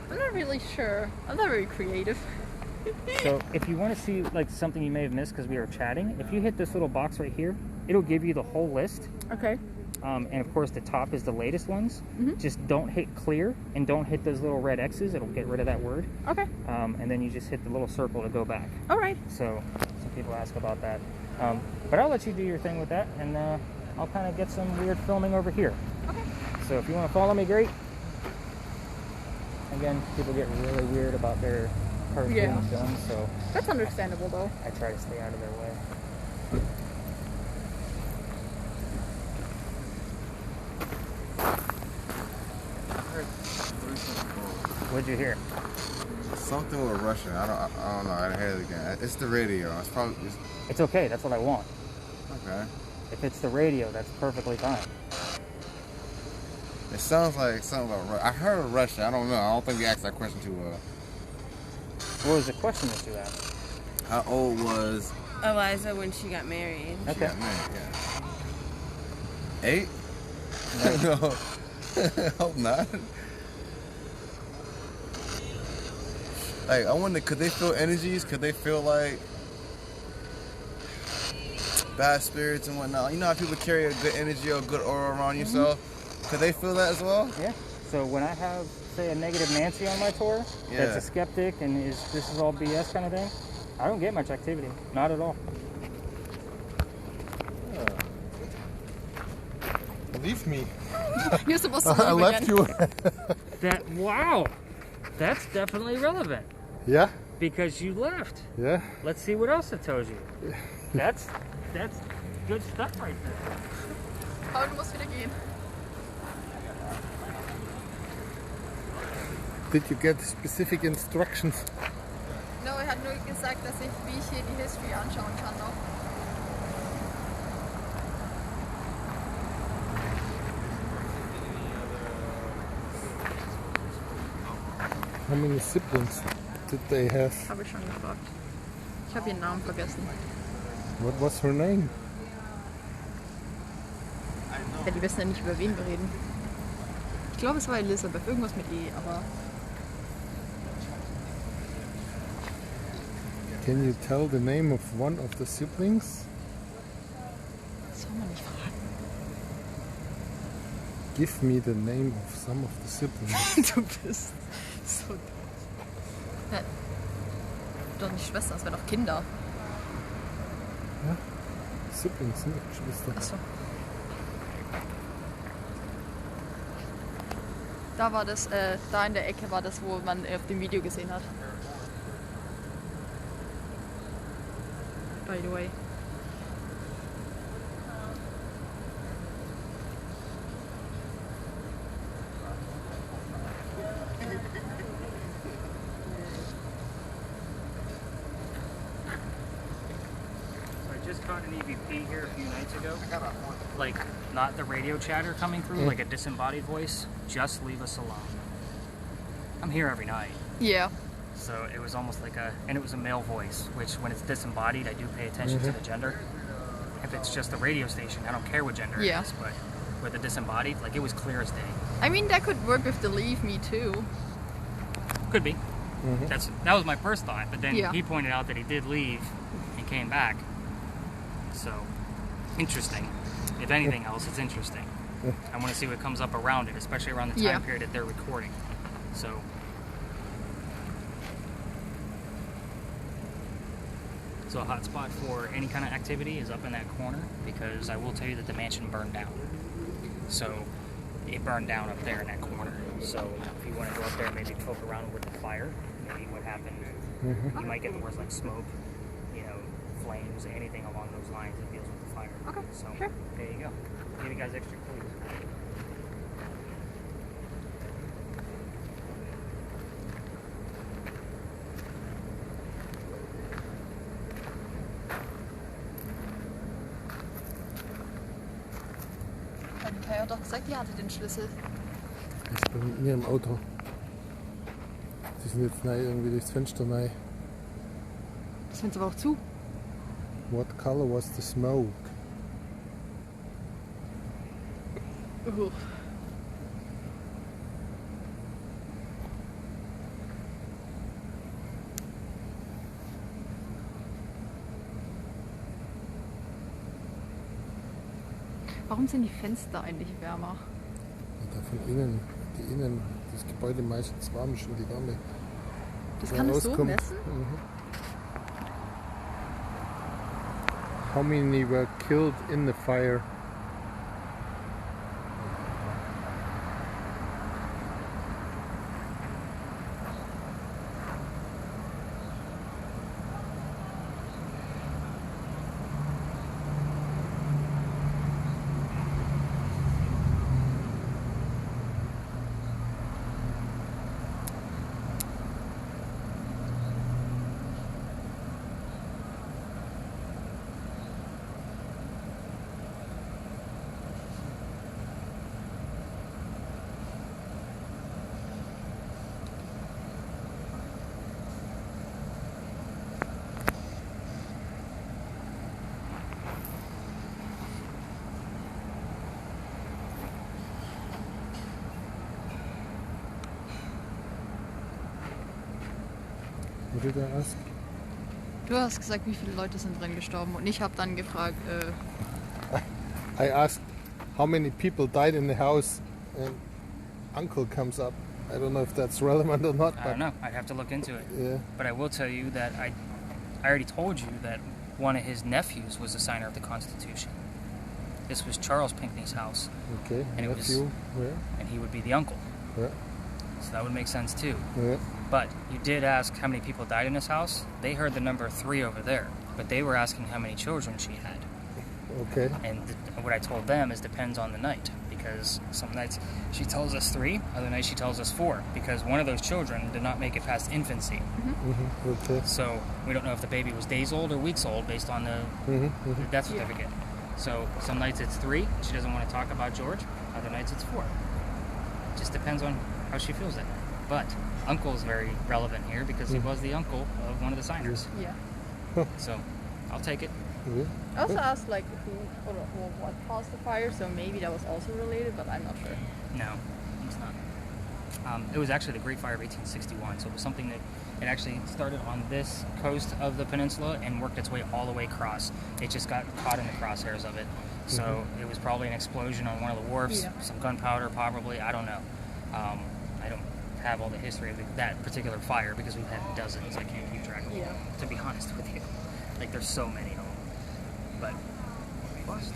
not really sure. I'm not very creative. So if you want to see like something you may have missed because we were chatting, if you hit this little box right here, it'll give you the whole list. Okay. And of course the top is the latest ones. Just don't hit clear and don't hit those little red X's. It'll get rid of that word. Okay. And then you just hit the little circle to go back. All right. So some people ask about that. But I'll let you do your thing with that, and I'll kind of get some weird filming over here. Okay. So if you want to follow me, great. Again, people get really weird about their cars being filmed, so That's understandable, though. I try to stay out of their way. What'd you hear? Something with Russian. I don't know. I heard it again. It's the radio. It's probably It's okay. That's what I want. okay. If it's the radio, that's perfectly fine. It sounds like something about. I heard Russian. I don't know. I don't think we asked that question too well. What was the question that you asked? How old was Eliza when she got married. she Okay. got married? Yeah. 8? No. Hope not. Like, I wonder, could they feel energies? Could they feel like bad spirits and whatnot? You know how people carry a good energy or a good aura around yourself? Could they feel that as well? Yeah. So when I have, say, a negative Nancy on my tour, that's a skeptic and this is all BS kind of thing, I don't get much activity. Not at all. Leave me. You're supposed to leave I left again. you. Wow. That's definitely relevant. Yeah. Because you left. Yeah. Let's see what else it tells you. That's good stuff right there. Aber du musst wieder gehen. Did you get specific instructions? No, er hat nur gesagt, dass wie ich hier die History anschauen kann noch. How many siblings did they have? Habe ich schon gefragt. Ich habe ihren Namen vergessen. What was her name? Ja, die wissen ja nicht, über wen wir reden. Ich glaube, es war Elizabeth. Irgendwas mit E, aber... Can you tell the name of one of the siblings? Das soll man nicht fragen. Give me the name of some of the siblings. Du bist so... Ja. Doch nicht Schwestern, das wären doch Kinder. Ja? Siblings, ne? Geschwister. Achso. Da war das, da in der Ecke war das, wo man auf dem Video gesehen hat. By the way. I just caught an EVP here a few nights ago. Like, not the radio chatter coming through, like a disembodied voice. Just leave us alone. I'm here every night. Yeah. So it was almost like and it was a male voice, which when it's disembodied, I do pay attention to the gender. If it's just a radio station, I don't care what gender it is, but with the disembodied, like it was clear as day. I mean, that could work with the leave me too. Could be. That was my first thought, but then Yeah. he pointed out that he did leave and came back. So, interesting. If anything else, it's interesting. I want to see what comes up around it, especially around the time period that they're recording. So, a hotspot for any kind of activity is up in that corner, because I will tell you that the mansion burned down. So, it burned down up there in that corner. So, if you want to go up there and maybe poke around with the fire, maybe what happened, you might get the words like smoke, flames, anything along those lines that deals with the fire. Okay, So, sure. there you go. Give you guys extra clues. Kai hat doch gesagt, ihr hattet den Schlüssel. Ich bin mit mir im Auto. Sie sind jetzt neu irgendwie durchs Fenster neu. Das findest du aber auch zu. What color was the smoke? Warum sind die Fenster eigentlich wärmer? Da von innen, das Gebäude meistens warm ist und die Wärme. Das kann es so rauskommt. messen? How many were killed in the fire? What did I ask? Du hast gesagt, wie viele Leute sind drin gestorben und ich habe dann gefragt, I asked how many people died in the house, and uncle comes up. I don't know if that's relevant or not. I But don't know. I'd have to look into it. yeah, But I will tell you that I already told you that one of his nephews was a signer of the Constitution. This was Charles Pinckney's house, okay. And it was- Nephew, yeah, and he would be the uncle. yeah, So that would make sense too. yeah. But you did ask how many people died in his house. They heard the number 3 over there, but they were asking how many children she had. Okay. And what I told them is depends on the night, because some nights she tells us 3, other nights she tells us 4, because one of those children did not make it past infancy. Okay. So we don't know if the baby was days old or weeks old based on the death certificate. So some nights it's 3, she doesn't want to talk about George. Other nights it's 4. Just depends on how she feels that night. But uncle is very relevant here because he was the uncle of one of the signers. Yeah. So I'll take it. I also asked like who or what caused the fire, so maybe that was also related, but I'm not sure. No, it's not. It was actually the Great Fire of 1861, so it was something that it actually started on this coast of the peninsula and worked its way all the way across. It just got caught in the crosshairs of it. So it was probably an explosion on one of the wharfs, some gunpowder probably, I don't know. I don't have all the history of that particular fire because we've had dozens. I can't keep track of them, to be honest with you. Like, there's so many of them. But, first,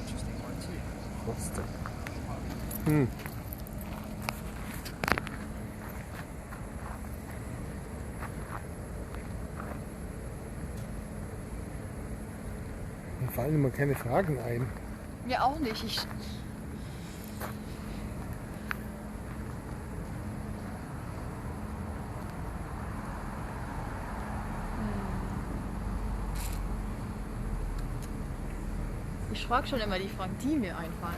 interesting part too. TORSTEN. Mir fallen immer keine Fragen ein. Ja, auch nicht. Ich frage schon immer die Fragen, die mir einfallen.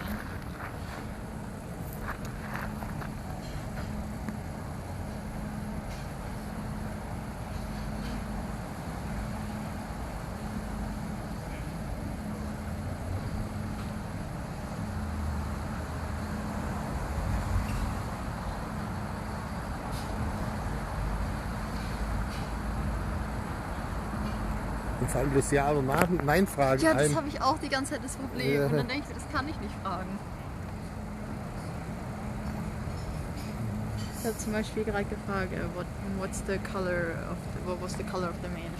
Mir fallen bloß Ja- oder Nein-Fragen Ja, ein. das habe ich auch die ganze Zeit das Problem. Ja. Und dann denke ich, das kann ich nicht fragen. Ich habe zum Beispiel gerade gefragt, what's the color of what was the color of the mansion?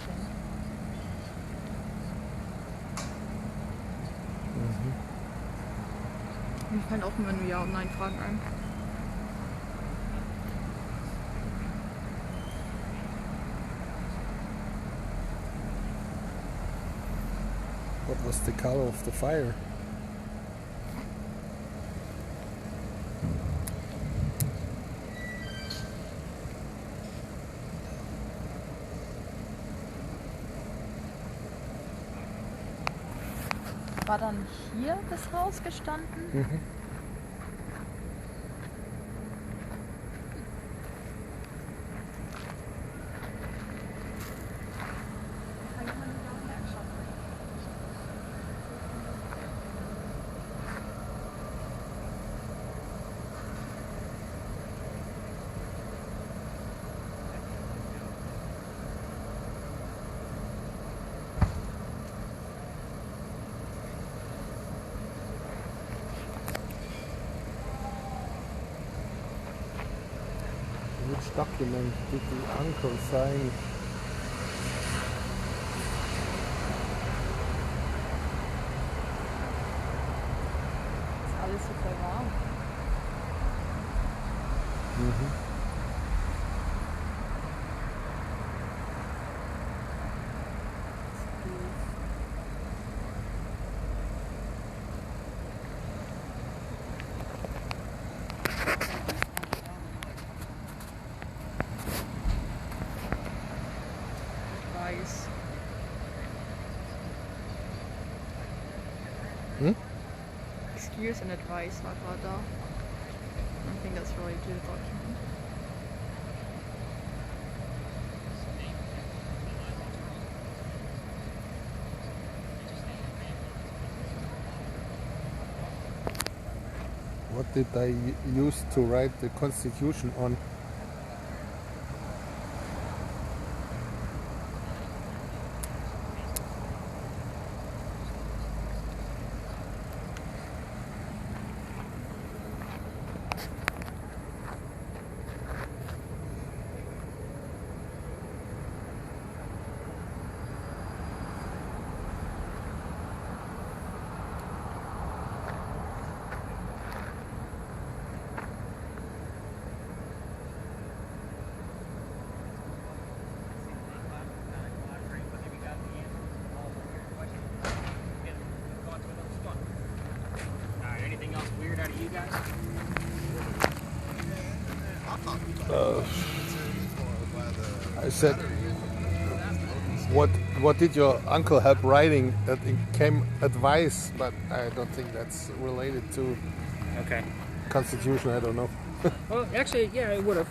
Mir fallen auch immer nur Ja- und Nein-Fragen ein. What was the color of the fire? War dann hier das Haus gestanden? Which document did the uncle sign? Ist alles super warm. Weiß. Excuse and advice war gerade da. I think that's related to the document. What did I use to write the Constitution on? Anything else weird out of you guys? I said, what did your uncle help writing that it came advice, but I don't think that's related to Okay. Constitution, I don't know. Well, actually, yeah, it would have.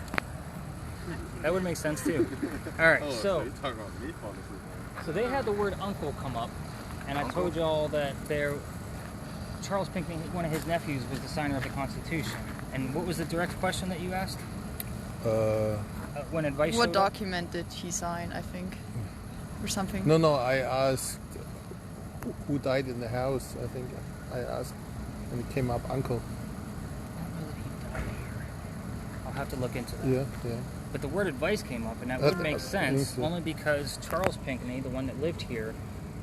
That would make sense too. All right, so you talking about me falling asleep? so they had the word uncle come up, and I told y'all that Charles Pinckney, one of his nephews, was the signer of the Constitution. And what was the direct question that you asked? When advice What showed up? document did he sign, I think? Or something? No, I asked who died in the house. I think I asked, and it came up uncle. I don't know that he died here. I'll have to look into that. Yeah. But the word advice came up, and that That- would make I sense think so. only because Charles Pinckney, the one that lived here,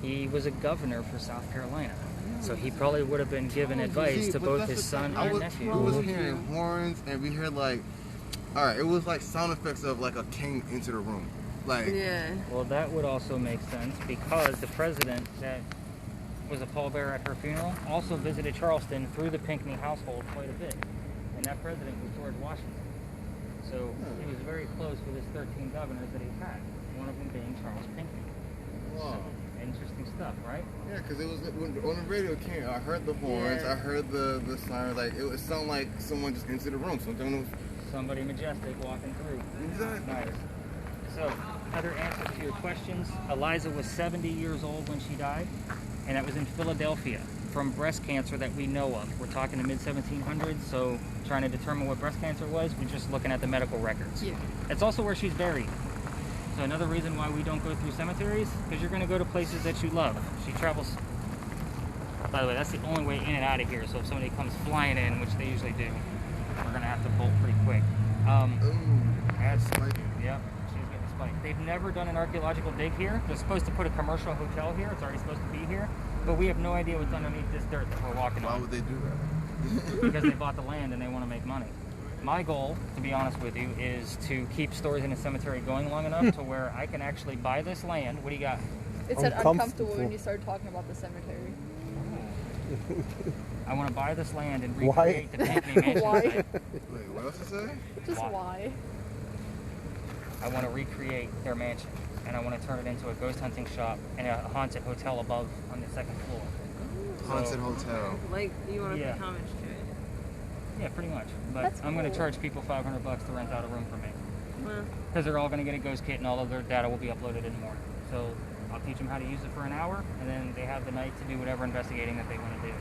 he was a governor for South Carolina. So he probably would have been given advice to both his son and nephew. I was hearing horns, and we heard like, all right, it was like sound effects of like a king into the room, like. Yeah. Well, that would also make sense because the president that was a pallbearer at her funeral also visited Charleston through the Pinckney household quite a bit. And that president was George Washington. So he was very close with his 13 governors that he had, one of them being Charles Pinckney. Wow. So, interesting stuff, right? Yeah, because it was when on the radio came. I heard the horns. Yeah. I heard the siren. Like it sounded like someone just entered the room. Something was. Somebody majestic walking through. Exactly. Nice. So, other answers to your questions. Eliza was 70 years old when she died, and that was in Philadelphia from breast cancer that we know of. We're talking the mid-1700s, so trying to determine what breast cancer was, we're just looking at the medical records. Yeah. That's also where she's buried. So another reason why we don't go through cemeteries, because you're going to go to places that you love. She travels... By the way, that's the only way in and out of here, so if somebody comes flying in, which they usually do, we're going to have to bolt pretty quick. That's spiky. Yep, she's getting spiked. They've never done an archaeological dig here. They're supposed to put a commercial hotel here. It's already supposed to be here. But we have no idea what's underneath this dirt that we're walking Why on. would they do that? Because they bought the land and they want to make money. My goal, to be honest with you, is to keep stories in a cemetery going long enough to where I can actually buy this land. What do you got? It said Uncomfortable. uncomfortable when you started talking about the cemetery. I want to buy this land and Why? recreate the Pinckney Mansion Why? site. Wait, what else to say? Just Why? why? I want to recreate their mansion, and I want to turn it into a ghost hunting shop and a haunted hotel above on the second floor. Haunted hotel. Like, you want to Yeah. pay homage to it. Yeah, pretty much. But That's I'm going to cool. charge people $500 to rent out a room for me. Well, Because they're all going to get a ghost kit and all of their data will be uploaded in the morning. So I'll teach them how to use it for an hour, and then they have the night to do whatever investigating that they want to do.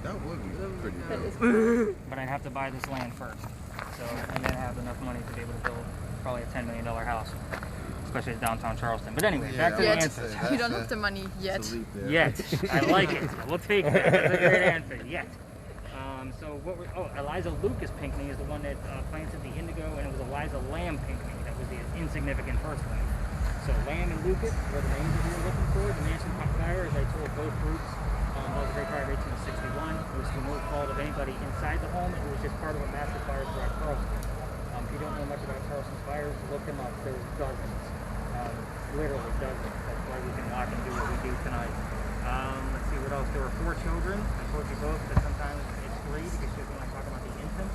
That would be pretty That dope. is cool. But I'd have to buy this land first. So, and then have enough money to be able to build probably a $10 million house, especially in downtown Charleston. But anyway, back to the Yet. answers. You don't have the money yet. Salute there. Yet. I like it. We'll take that. That's a great answer. Yet. So what we're, Eliza Lucas Pinckney is the one that planted the indigo, and it was Eliza Lamb Pinckney that was the insignificant first one. So Lamb and Lucas were the names that we were looking for. The mansion caught fire, as I told both groups. That was a great fire of 1861. It was no fault of anybody inside the home. It was just part of a massive fire throughout Charleston. If you don't know much about Charleston's fires, look them up. There's dozens. Literally dozens. That's why we can walk and do what we do tonight. Let's see what else. There were 4 children. I told you both that sometimes it's 3 because she's going to talk about the infants.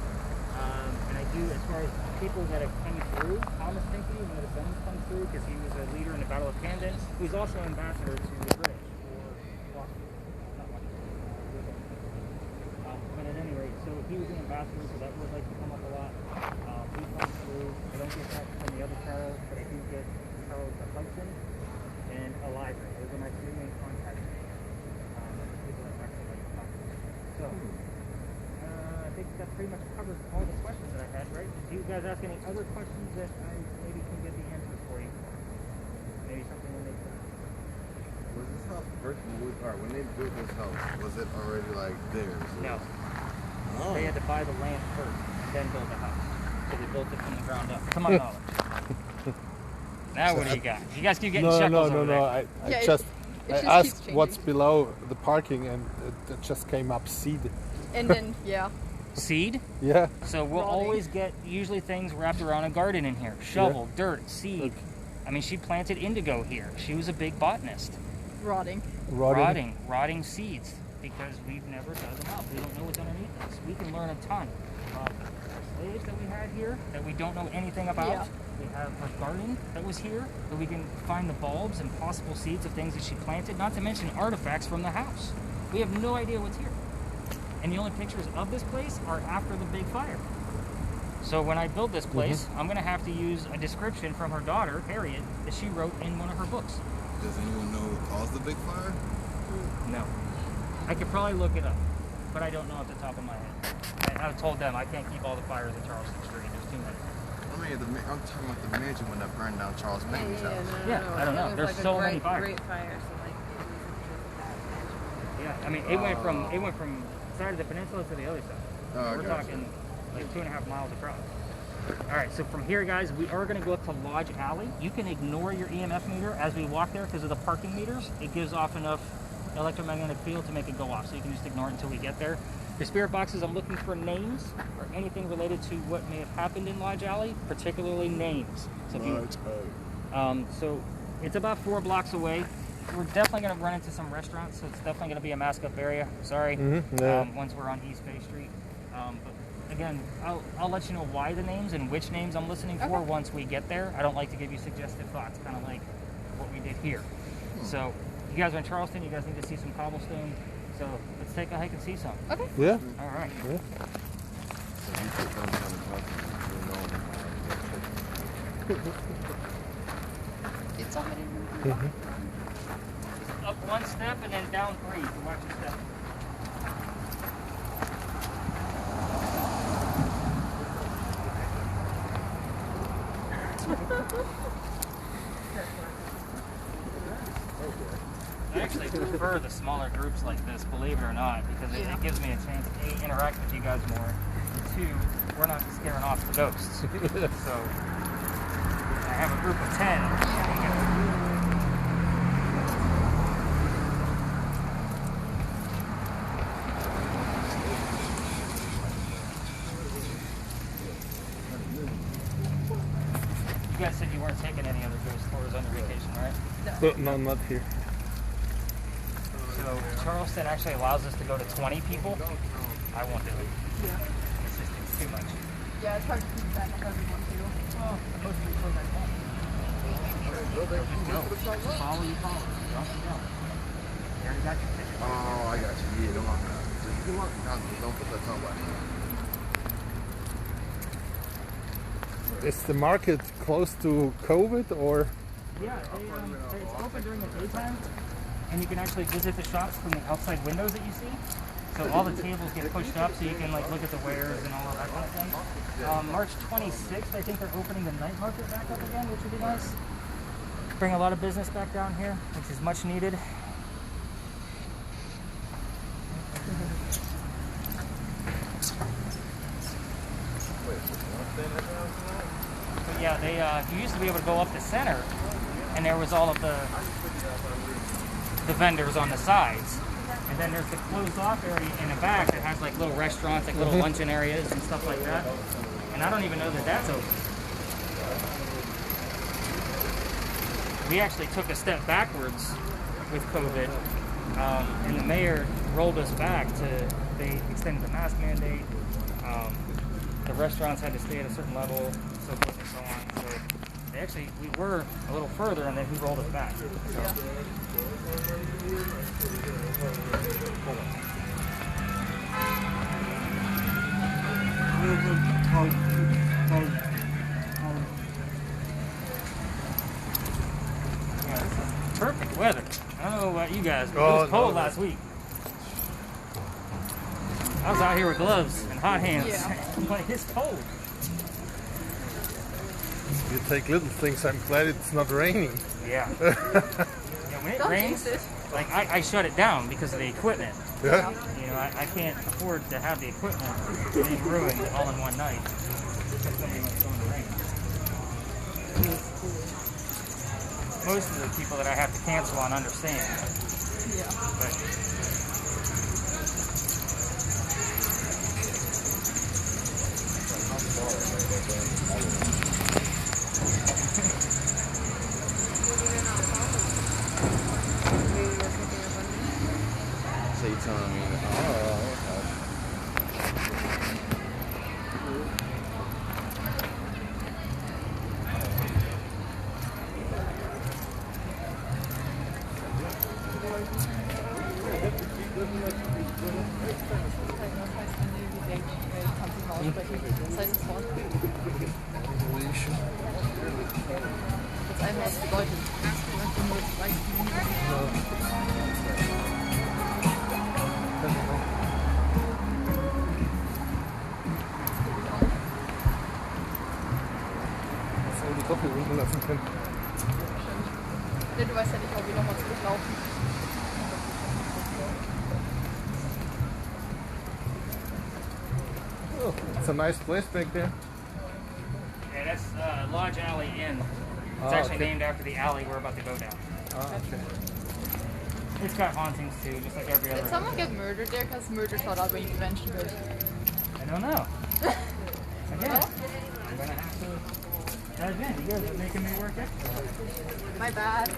And I do, as far as people that have come through, Thomas Pinckney, one of the sons come through because he was a leader in the Battle of Camden, who's also an ambassador to the British for Washington. Not Washington. But at any rate, so he was an ambassador, so that would like to come up a lot. He comes through. I don't get that from the other Charles, but I do get Charles Hudson and Eliza. Those are my 3 main contacts. People that actually like to talk to me. So, I think that pretty much covers all the questions that I had, right? Do you guys ask any other questions that I maybe can get the answers for you? Maybe something that makes sense. Was this house first moved, or when they built this house, was it already like theirs? No. Oh. They had to buy the land first, then build the house. So they built it from the ground up, to my knowledge. Now what do you got? You guys keep getting chuckles over there. I Yeah, just it I just asked keeps what's changing. below the parking, and it just came up seed. And then, yeah. Seed. Yeah. So we'll Rotting. always get usually things wrapped around a garden in here. Shovel, dirt, seed. Okay. I mean, she planted indigo here. She was a big botanist. Rotting. Rotting seeds because we've never dug them up. We don't know what's underneath us. We can learn a ton. The slaves that we had here that we don't know anything about. Yeah. We have her garden that was here that we can find the bulbs and possible seeds of things that she planted, not to mention artifacts from the house. We have no idea what's here. And the only pictures of this place are after the big fire. So when I build this place, I'm going to have to use a description from her daughter, Harriet, that she wrote in one of her books. Does anyone know what caused the big fire? No. I could probably look it up, but I don't know off the top of my head. I've told them I can't keep all the fires in Charleston Street. There's too many. I mean, I'm talking about the mansion when that burned down Charles Bailey's house. Yeah, I don't know. It was There's like so a many great, fires. Great fire, so like it was Yeah, I mean, it went from side of the peninsula to the other side. We're talking like 2.5 miles across. All right, so from here, guys, we are going to go up to Lodge Alley. You can ignore your EMF meter as we walk there because of the parking meters. It gives off enough electromagnetic field to make it go off, so you can just ignore it until we get there. The spirit boxes, I'm looking for names or anything related to what may have happened in Lodge Alley, particularly names. So, so it's about 4 blocks away. We're definitely going to run into some restaurants, so it's definitely going to be a mask up area. Sorry, once we're on East Bay Street. But again, I'll let you know why the names and which names I'm listening for once we get there. I don't like to give you suggestive thoughts, kind of like what we did here. So you guys are in Charleston, you guys need to see some cobblestone. So let's take a hike and see some. Okay. Yeah. All right. Yeah. It's already Up 1 step and then down 3. So watch your step. I actually prefer the smaller groups like this, believe it or not, because it gives me a chance to A, interact with you guys more, and 2, we're not scaring off the ghosts. So I have a group of 10. You guys said you weren't taking any other ghost tours on your vacation, right? No, not here. So Charleston actually allows us to go to 20 people. I won't do it. Yeah. It's too much. Yeah, it's hard to keep track of everyone too. Well, most people that home. Follow you follow. Don't you don't. You already got your ticket. Oh, I got you. Yeah, don't lock that. You can lock it down. Don't put that tongue back. Is the market close to COVID or? Yeah, it's open during the daytime, and you can actually visit the shops from the outside windows that you see. So all the tables get pushed up so you can like look at the wares and all of that kind of thing. March 26th, I think they're opening the night market back up again, which would be nice. Bring a lot of business back down here, which is much needed. But yeah, they you used to be able to go up the center, and there was all of the vendors on the sides. And then there's the closed off area in the back that has like little restaurants, like little luncheon areas and stuff like that. And I don't even know that that's open. We actually took a step backwards with COVID, and the mayor rolled us back to, they extended the mask mandate. The restaurants had to stay at a certain level, so forth and so on. So they actually, we were a little further, and then he rolled us back. So. Yeah, this is perfect weather. I don't know about you guys, but it was cold last week. I was out here with gloves and hot hands. Yeah. Like, it's cold. You take little things. I'm glad it's not raining. Yeah. Yeah, when it rains, like I shut it down because of the equipment. Yeah. You know, I can't afford to have the equipment being ruined all in one night because somebody wants to go in the rain. Most of the people that I have to cancel on understand. Yeah. But So you telling me, oh, wie denke ich kann es nicht aussprechen. Das heißt das Wort. Jetzt einmal was bedeutet. Dass wir die Koppel unten lassen können. Nee, du weißt ja nicht, ob wir nochmal zurücklaufen. Oh, it's a nice place back there. Yeah, that's Lodge Alley Inn. It's Ah, actually okay. named after the alley we're about to go down. Ah, okay. It's got hauntings too, just like every other. Did someone get murdered there? Because murder shot out when you mentioned it. I don't know. Again, I'm gonna have to. Again, you guys are making me work extra. My bad.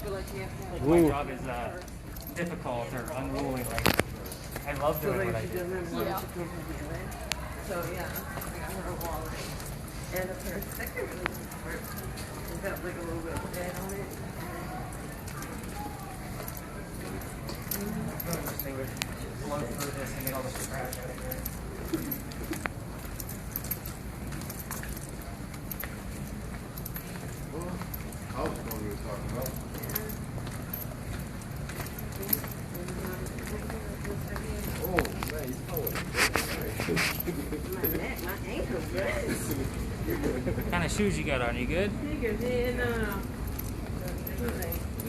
Like my job is difficult or unruly. Like I love doing what I do. Yeah. So yeah, I got her a wallet. And a pair of stickers. It's got like a little bit of dead on it. They would blow through this and get all the scratch out of here. I was going to be talking about. Oh, man, he's going. My neck, my ankle, good. What kind of shoes you got on? You good? Yeah, no.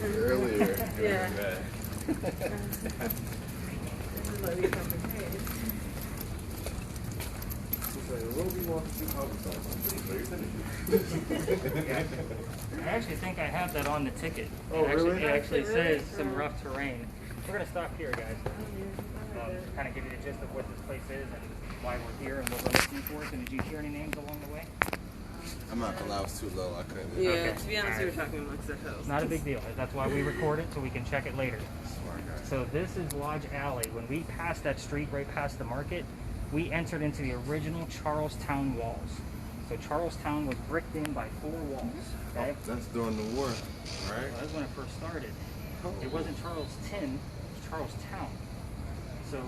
Earlier. Yeah. I actually think I have that on the ticket. Oh, really? It actually says some rough terrain. We're going to stop here, guys. Kind of give you the gist of what this place is and why we're here and what we're looking for. So did you hear any names along the way? I'm not gonna lie, I was too low. I couldn't. Yeah, Okay. to be honest, we were talking amongst ourselves. It's not a big deal. That's why we record it so we can check it later. Smart guy. So this is Lodge Alley. When we passed that street right past the market, we entered into the original Charlestown walls. So Charlestown was bricked in by 4 walls. Okay? That's during the war, right? Well, that's when it first started. It wasn't Charleston, it was Charlestown. So,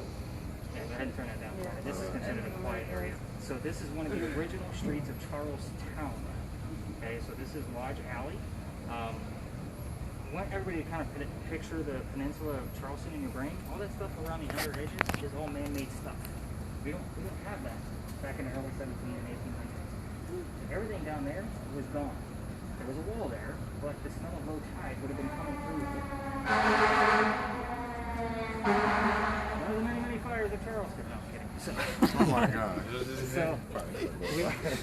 yeah, go ahead and turn that down. This is considered a quiet area. So this is one of the original streets of Charlestown. Okay, so this is Lodge Alley. I want everybody to kind of picture the peninsula of Charleston in your brain. All that stuff around the outer edges is all man-made stuff. We don't have that back in the early 1700s and 1800s. Everything down there was gone. There was a wall there, but the smell of low tide would have been coming through. One of the many, many fires of Charleston. No, I'm kidding. So, Oh my God. so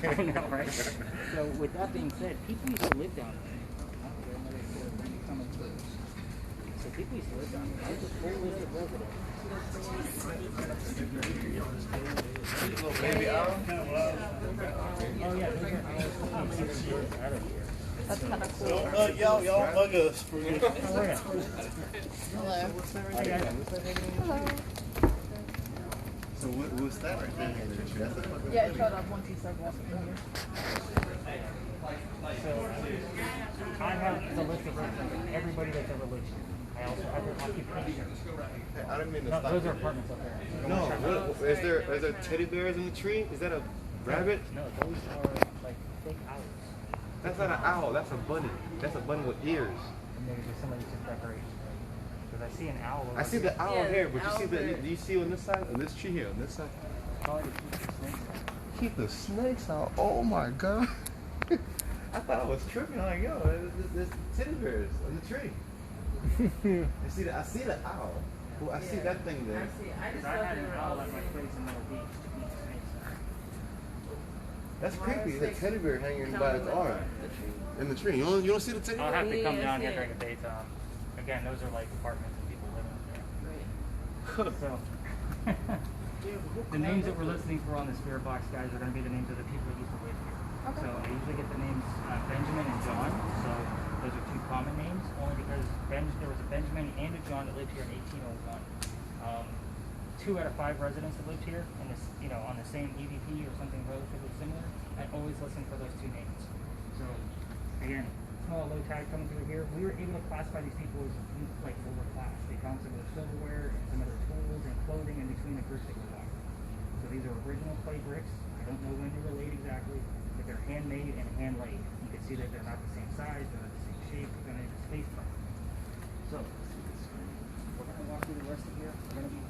I know, right? So with that being said, people used to live down there. So people used to live down there. I was a full-listed resident. Baby out. Oh yeah, those are 6 years out of here. That's kind of cool. Y'all bug us for good. Oh, yeah. Hello. Hi, guys. Hello. So what's that right there? That's it? Yeah, it showed up once you started walking in here. So I have the list of residents of everybody that's ever lived here. I also have their occupation. Hey, I didn't mean to No, stop those you. are apartments up there. No, what, is there teddy bears in the tree? Is that a rabbit? No, those are like fake owls. That's not an owl. That's a bunny. That's a bunny with ears. And maybe just somebody just decorates. Because I see an owl. I see the owl Yeah, here, but you owl see the here. do you see on this side? On this tree here, on this side. Probably to keep the snakes out. Keep the snakes out. Oh my God. I thought I was tripping. Like, yo, there's teddy bears on the tree. I see the owl. Well, I see that thing there. I just I thought had they an were owl all at my place in Middle Beach to keep the snakes out. That's creepy. The teddy bear hanging by its arm in the tree. You don't see the teddy I'll bear? have to come Yeah, down I here see during it. the daytime. Again, those are like apartments and people living up there. So, the names that we're listening for on the spirit box, guys, are going to be the names of the people that used to live here. Okay. So I usually get the names Benjamin and John. So those are 2 common names, only because there was a Benjamin and a John that lived here in 1801. 2 out of 5 residents that lived here, in this, on the same EVP or something relatively similar. I always listen for those 2 names. So again, small low tide coming through here. We were able to classify these people as like lower class. They found some of their silverware and some of their tools and clothing in between the group that you're walking. So these are original clay bricks. I don't know when they were laid exactly, but they're handmade and hand laid. You can see that they're not the same size, they're not the same shape, they're going to space them. So we're going to walk through the rest of here. We're going to be,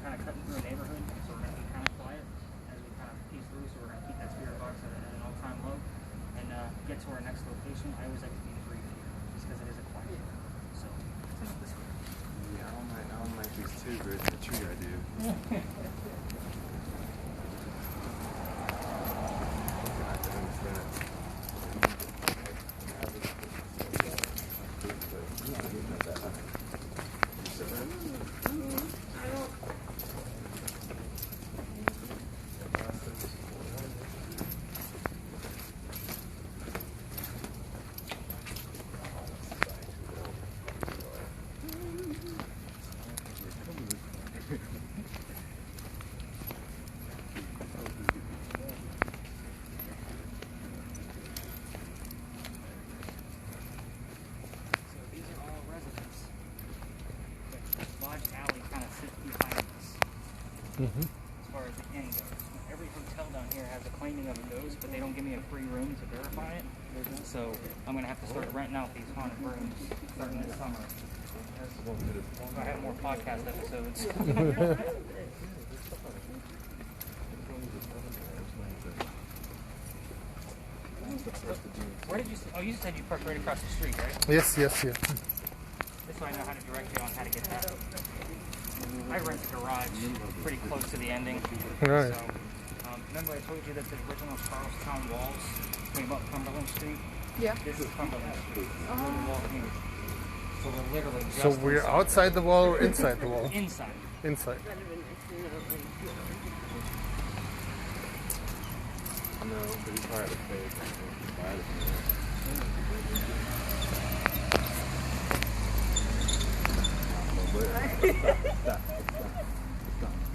kind of cutting through a neighborhood, so we're going to be kind of quiet as we kind of piece through. So we're going to keep that spirit box at an all-time low and get to our next location. I always like to be brief here, just because it is a quiet area. So let's head up this way. Yeah, I don't like these two birds in the tree I do. As far as the end goes. Every hotel down here has a claiming of a ghost, but they don't give me a free room to verify it. So I'm going to have to start renting out these haunted rooms starting this summer. I have more podcast episodes. Where did you? Oh, you said you parked right across the street, right? Yes. This way I know how to direct you on how to get that. I rent a garage pretty close to the ending. Right. So, remember I told you that the original Charlestown walls came up Cumberland Street? Yeah. This is Cumberland Street. So we're literally just So we're inside. outside the wall or inside the wall? Inside. Inside. No, but he's hard to pay.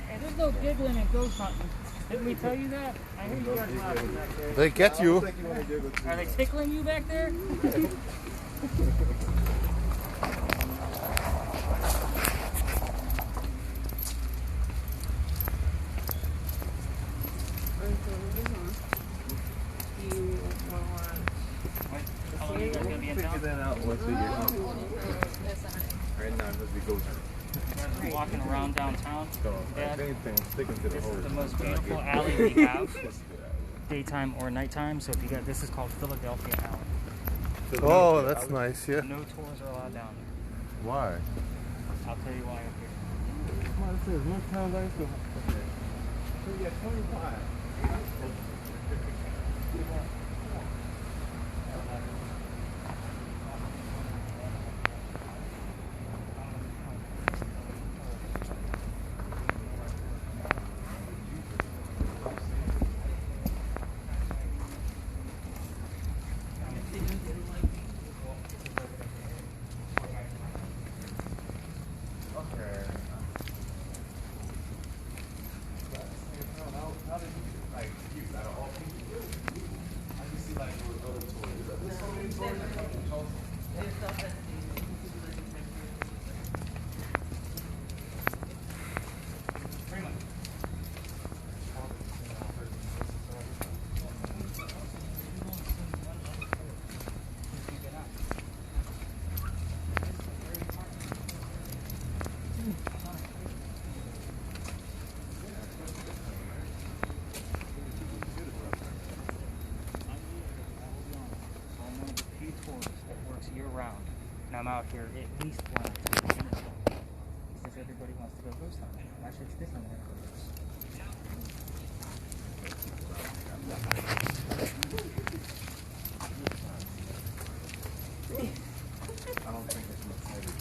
Hey, there's no giggling and ghost hunting. Didn't we tell you that? I hear you guys laughing back there. They get you. Are they tickling you back there? How long are you guys going to be in town? Figure that out once we get home. Right now, it must be ghost hunting. We're walking around downtown. So, Dad, if anything, sticking to the this whole. is the most beautiful alley we have, daytime or nighttime. So if you got, this is called Philadelphia Alley. Oh, that's nice, yeah. No tours are allowed down here. Why? I'll tell you why up here. Come on, it says no time like so. Okay. So, yeah, 25. I'm out here at least once a week. Since everybody wants to go ghost hunting. That shit's different than everybody else. I don't think it's much heavy.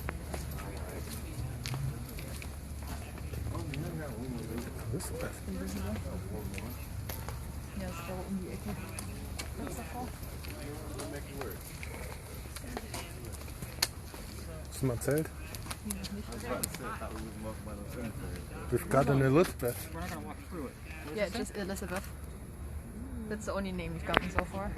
This way. Ja, ist da um die Ecke. Das ist doch auch. Is my Zelt? We've got an Elizabeth. We're not going to walk through it. Yeah, just Elizabeth. That's the only name we've gotten so far.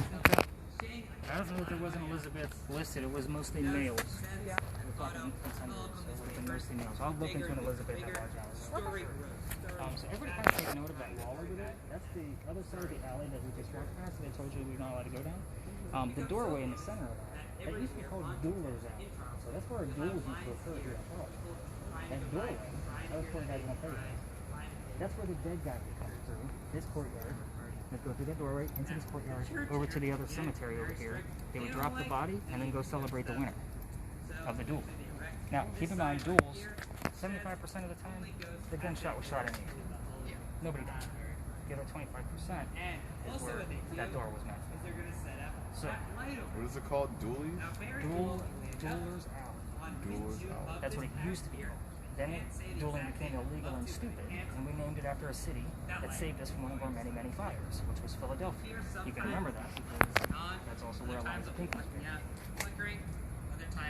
I don't know if there wasn't Elizabeth listed. It was mostly males. Yeah. talking contenders, so it would have been mostly males. I'll look into an Elizabeth at large Alice. So everybody kind of take note of that wall over there. That's the other side of the alley that we just walked past that I told you we're not allowed to go down. The doorway in the center of that used to be called Dueler's Alley. So that's where our duels used to occur here at Charleston. That doorway, that was where guys went crazy. That's where the dead guys would come through this courtyard. They'd go through that doorway into this courtyard, over to the other cemetery over here. They would drop the body and then go celebrate the winner of the duel. Now, keep in mind, duels, 75% of the time, the gunshot was shot in the air. Nobody died. The other 25% is where that door was meant for. So, What is it called? Duelies? Dueler's Alley. Duelers out. That's what it used to be called. Then dueling became illegal and stupid, and we named it after a city that saved us from one of our many, many fires, which was Philadelphia. You can remember that because that's also where Eliza Pink was buried.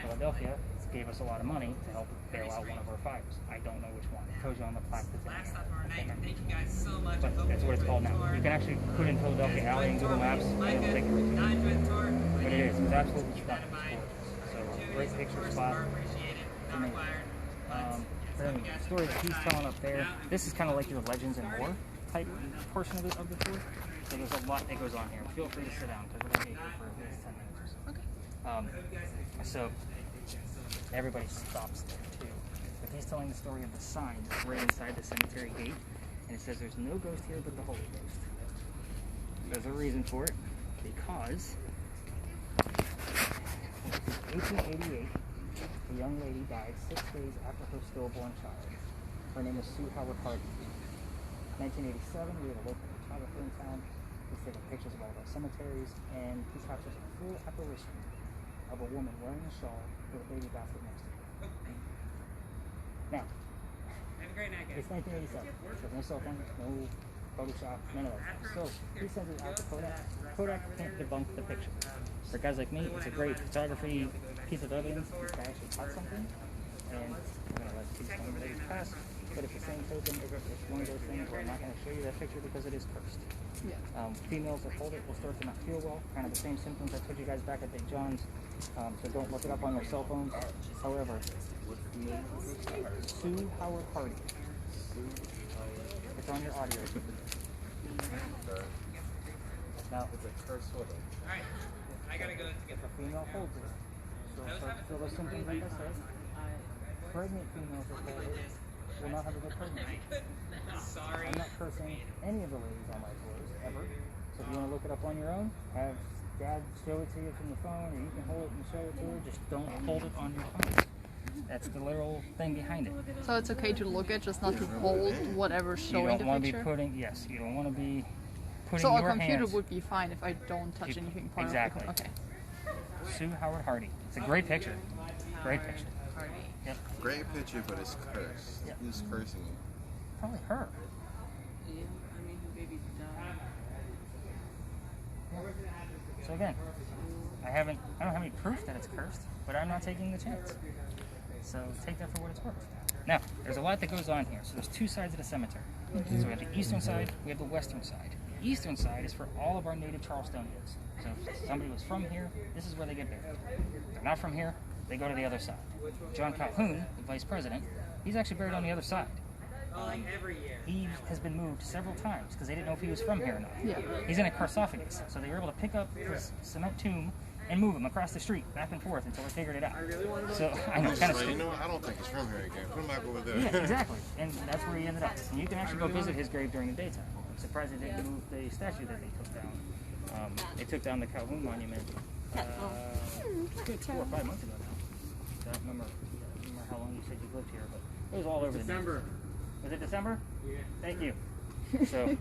Philadelphia gave us a lot of money to help bail out one of our fires. I don't know which one. It tells you on the plaque that's in there. I can't remember. But that's what it's called now. You can actually put in Philadelphia Alley in Google Maps, and it'll take you right to it. But it is. It's absolutely stunning. It's gorgeous. So, great picture spot. Amazing. But anyway, the story that he's telling up there, this is kind of like your Legends and More type portion of the tour. So there's a lot that goes on here. Feel free to sit down because we're going to be here for at least 10 minutes or so. So everybody stops there too. But he's telling the story of the sign that's right inside the cemetery gate, and it says there's no ghost here but the Holy Ghost. There's a reason for it, because in 1888, a young lady died 6 days after her stillborn child. Her name was Sue Howard Hardy. 1987, we had a local photographer in town. He's taking pictures of all the cemeteries, and he captures a full apparition of a woman wearing a shawl with a baby basket next to her. Now, it's 1987, so no cell phone, no Photoshop, none of that stuff. So he sends it out to Kodak. Kodak can't debunk the picture. For guys like me, it's a great photography piece of evidence to actually caught something, and I'm going to let these days pass. But it's the same token, it's one of those things where I'm not going to show you that picture because it is cursed. Yeah. Females that hold it will start to not feel well, kind of the same symptoms I told you guys back at Big John's. So don't look it up on your cell phones. However, Sue Howard Hardy. It's on your audio. Now, it's a curse photo. Alright, I gotta go to get the female holds it. So start to feel those symptoms like I said. Pregnant females that hold it will not have a good pregnancy. I'm not cursing any of the ladies on my tours, ever. So if you want to look it up on your own, have Dad show it to you from the phone, or you can hold it and show it to her. Just don't hold it on your phone. That's the literal thing behind it. So it's okay to look at, just not to hold whatever's showing the picture? You don't want to be putting, yes, you don't want to be putting so your a computer hands, would be fine if I don't touch anything part exactly. of it. Okay. Sue Howard Hardy. It's a great picture. Great picture. Yep. Great picture, but it's cursed. Yep. Who's cursing it? Probably her. Yeah, I mean, the baby died. So again, I don't have any proof that it's cursed, but I'm not taking the chance. So take that for what it's worth. Now, there's a lot that goes on here. So there's two sides of the cemetery. So we have the eastern side, we have the western side. The eastern side is for all of our native Charlestonians. So if somebody was from here, this is where they get buried. If they're not from here, they go to the other side. John Calhoun, the vice president, he's actually buried on the other side. He has been moved several times because they didn't know if he was from here or not. Yeah. He's in a sarcophagus, so they were able to pick up his cement tomb and move him across the street, back and forth, until they figured it out. So I know, kind of. You know what? I don't think he's from here again. Put him back over there. Yeah, exactly, and that's where he ended up. And you can actually go visit his grave during the daytime. I'm surprised they didn't move the statue that they took down. They took down the Calhoun monument. Good 4 or 5 months ago now. I don't remember how long you said you lived here, but it was all over the news. Was it December? Yeah. Thank you. So.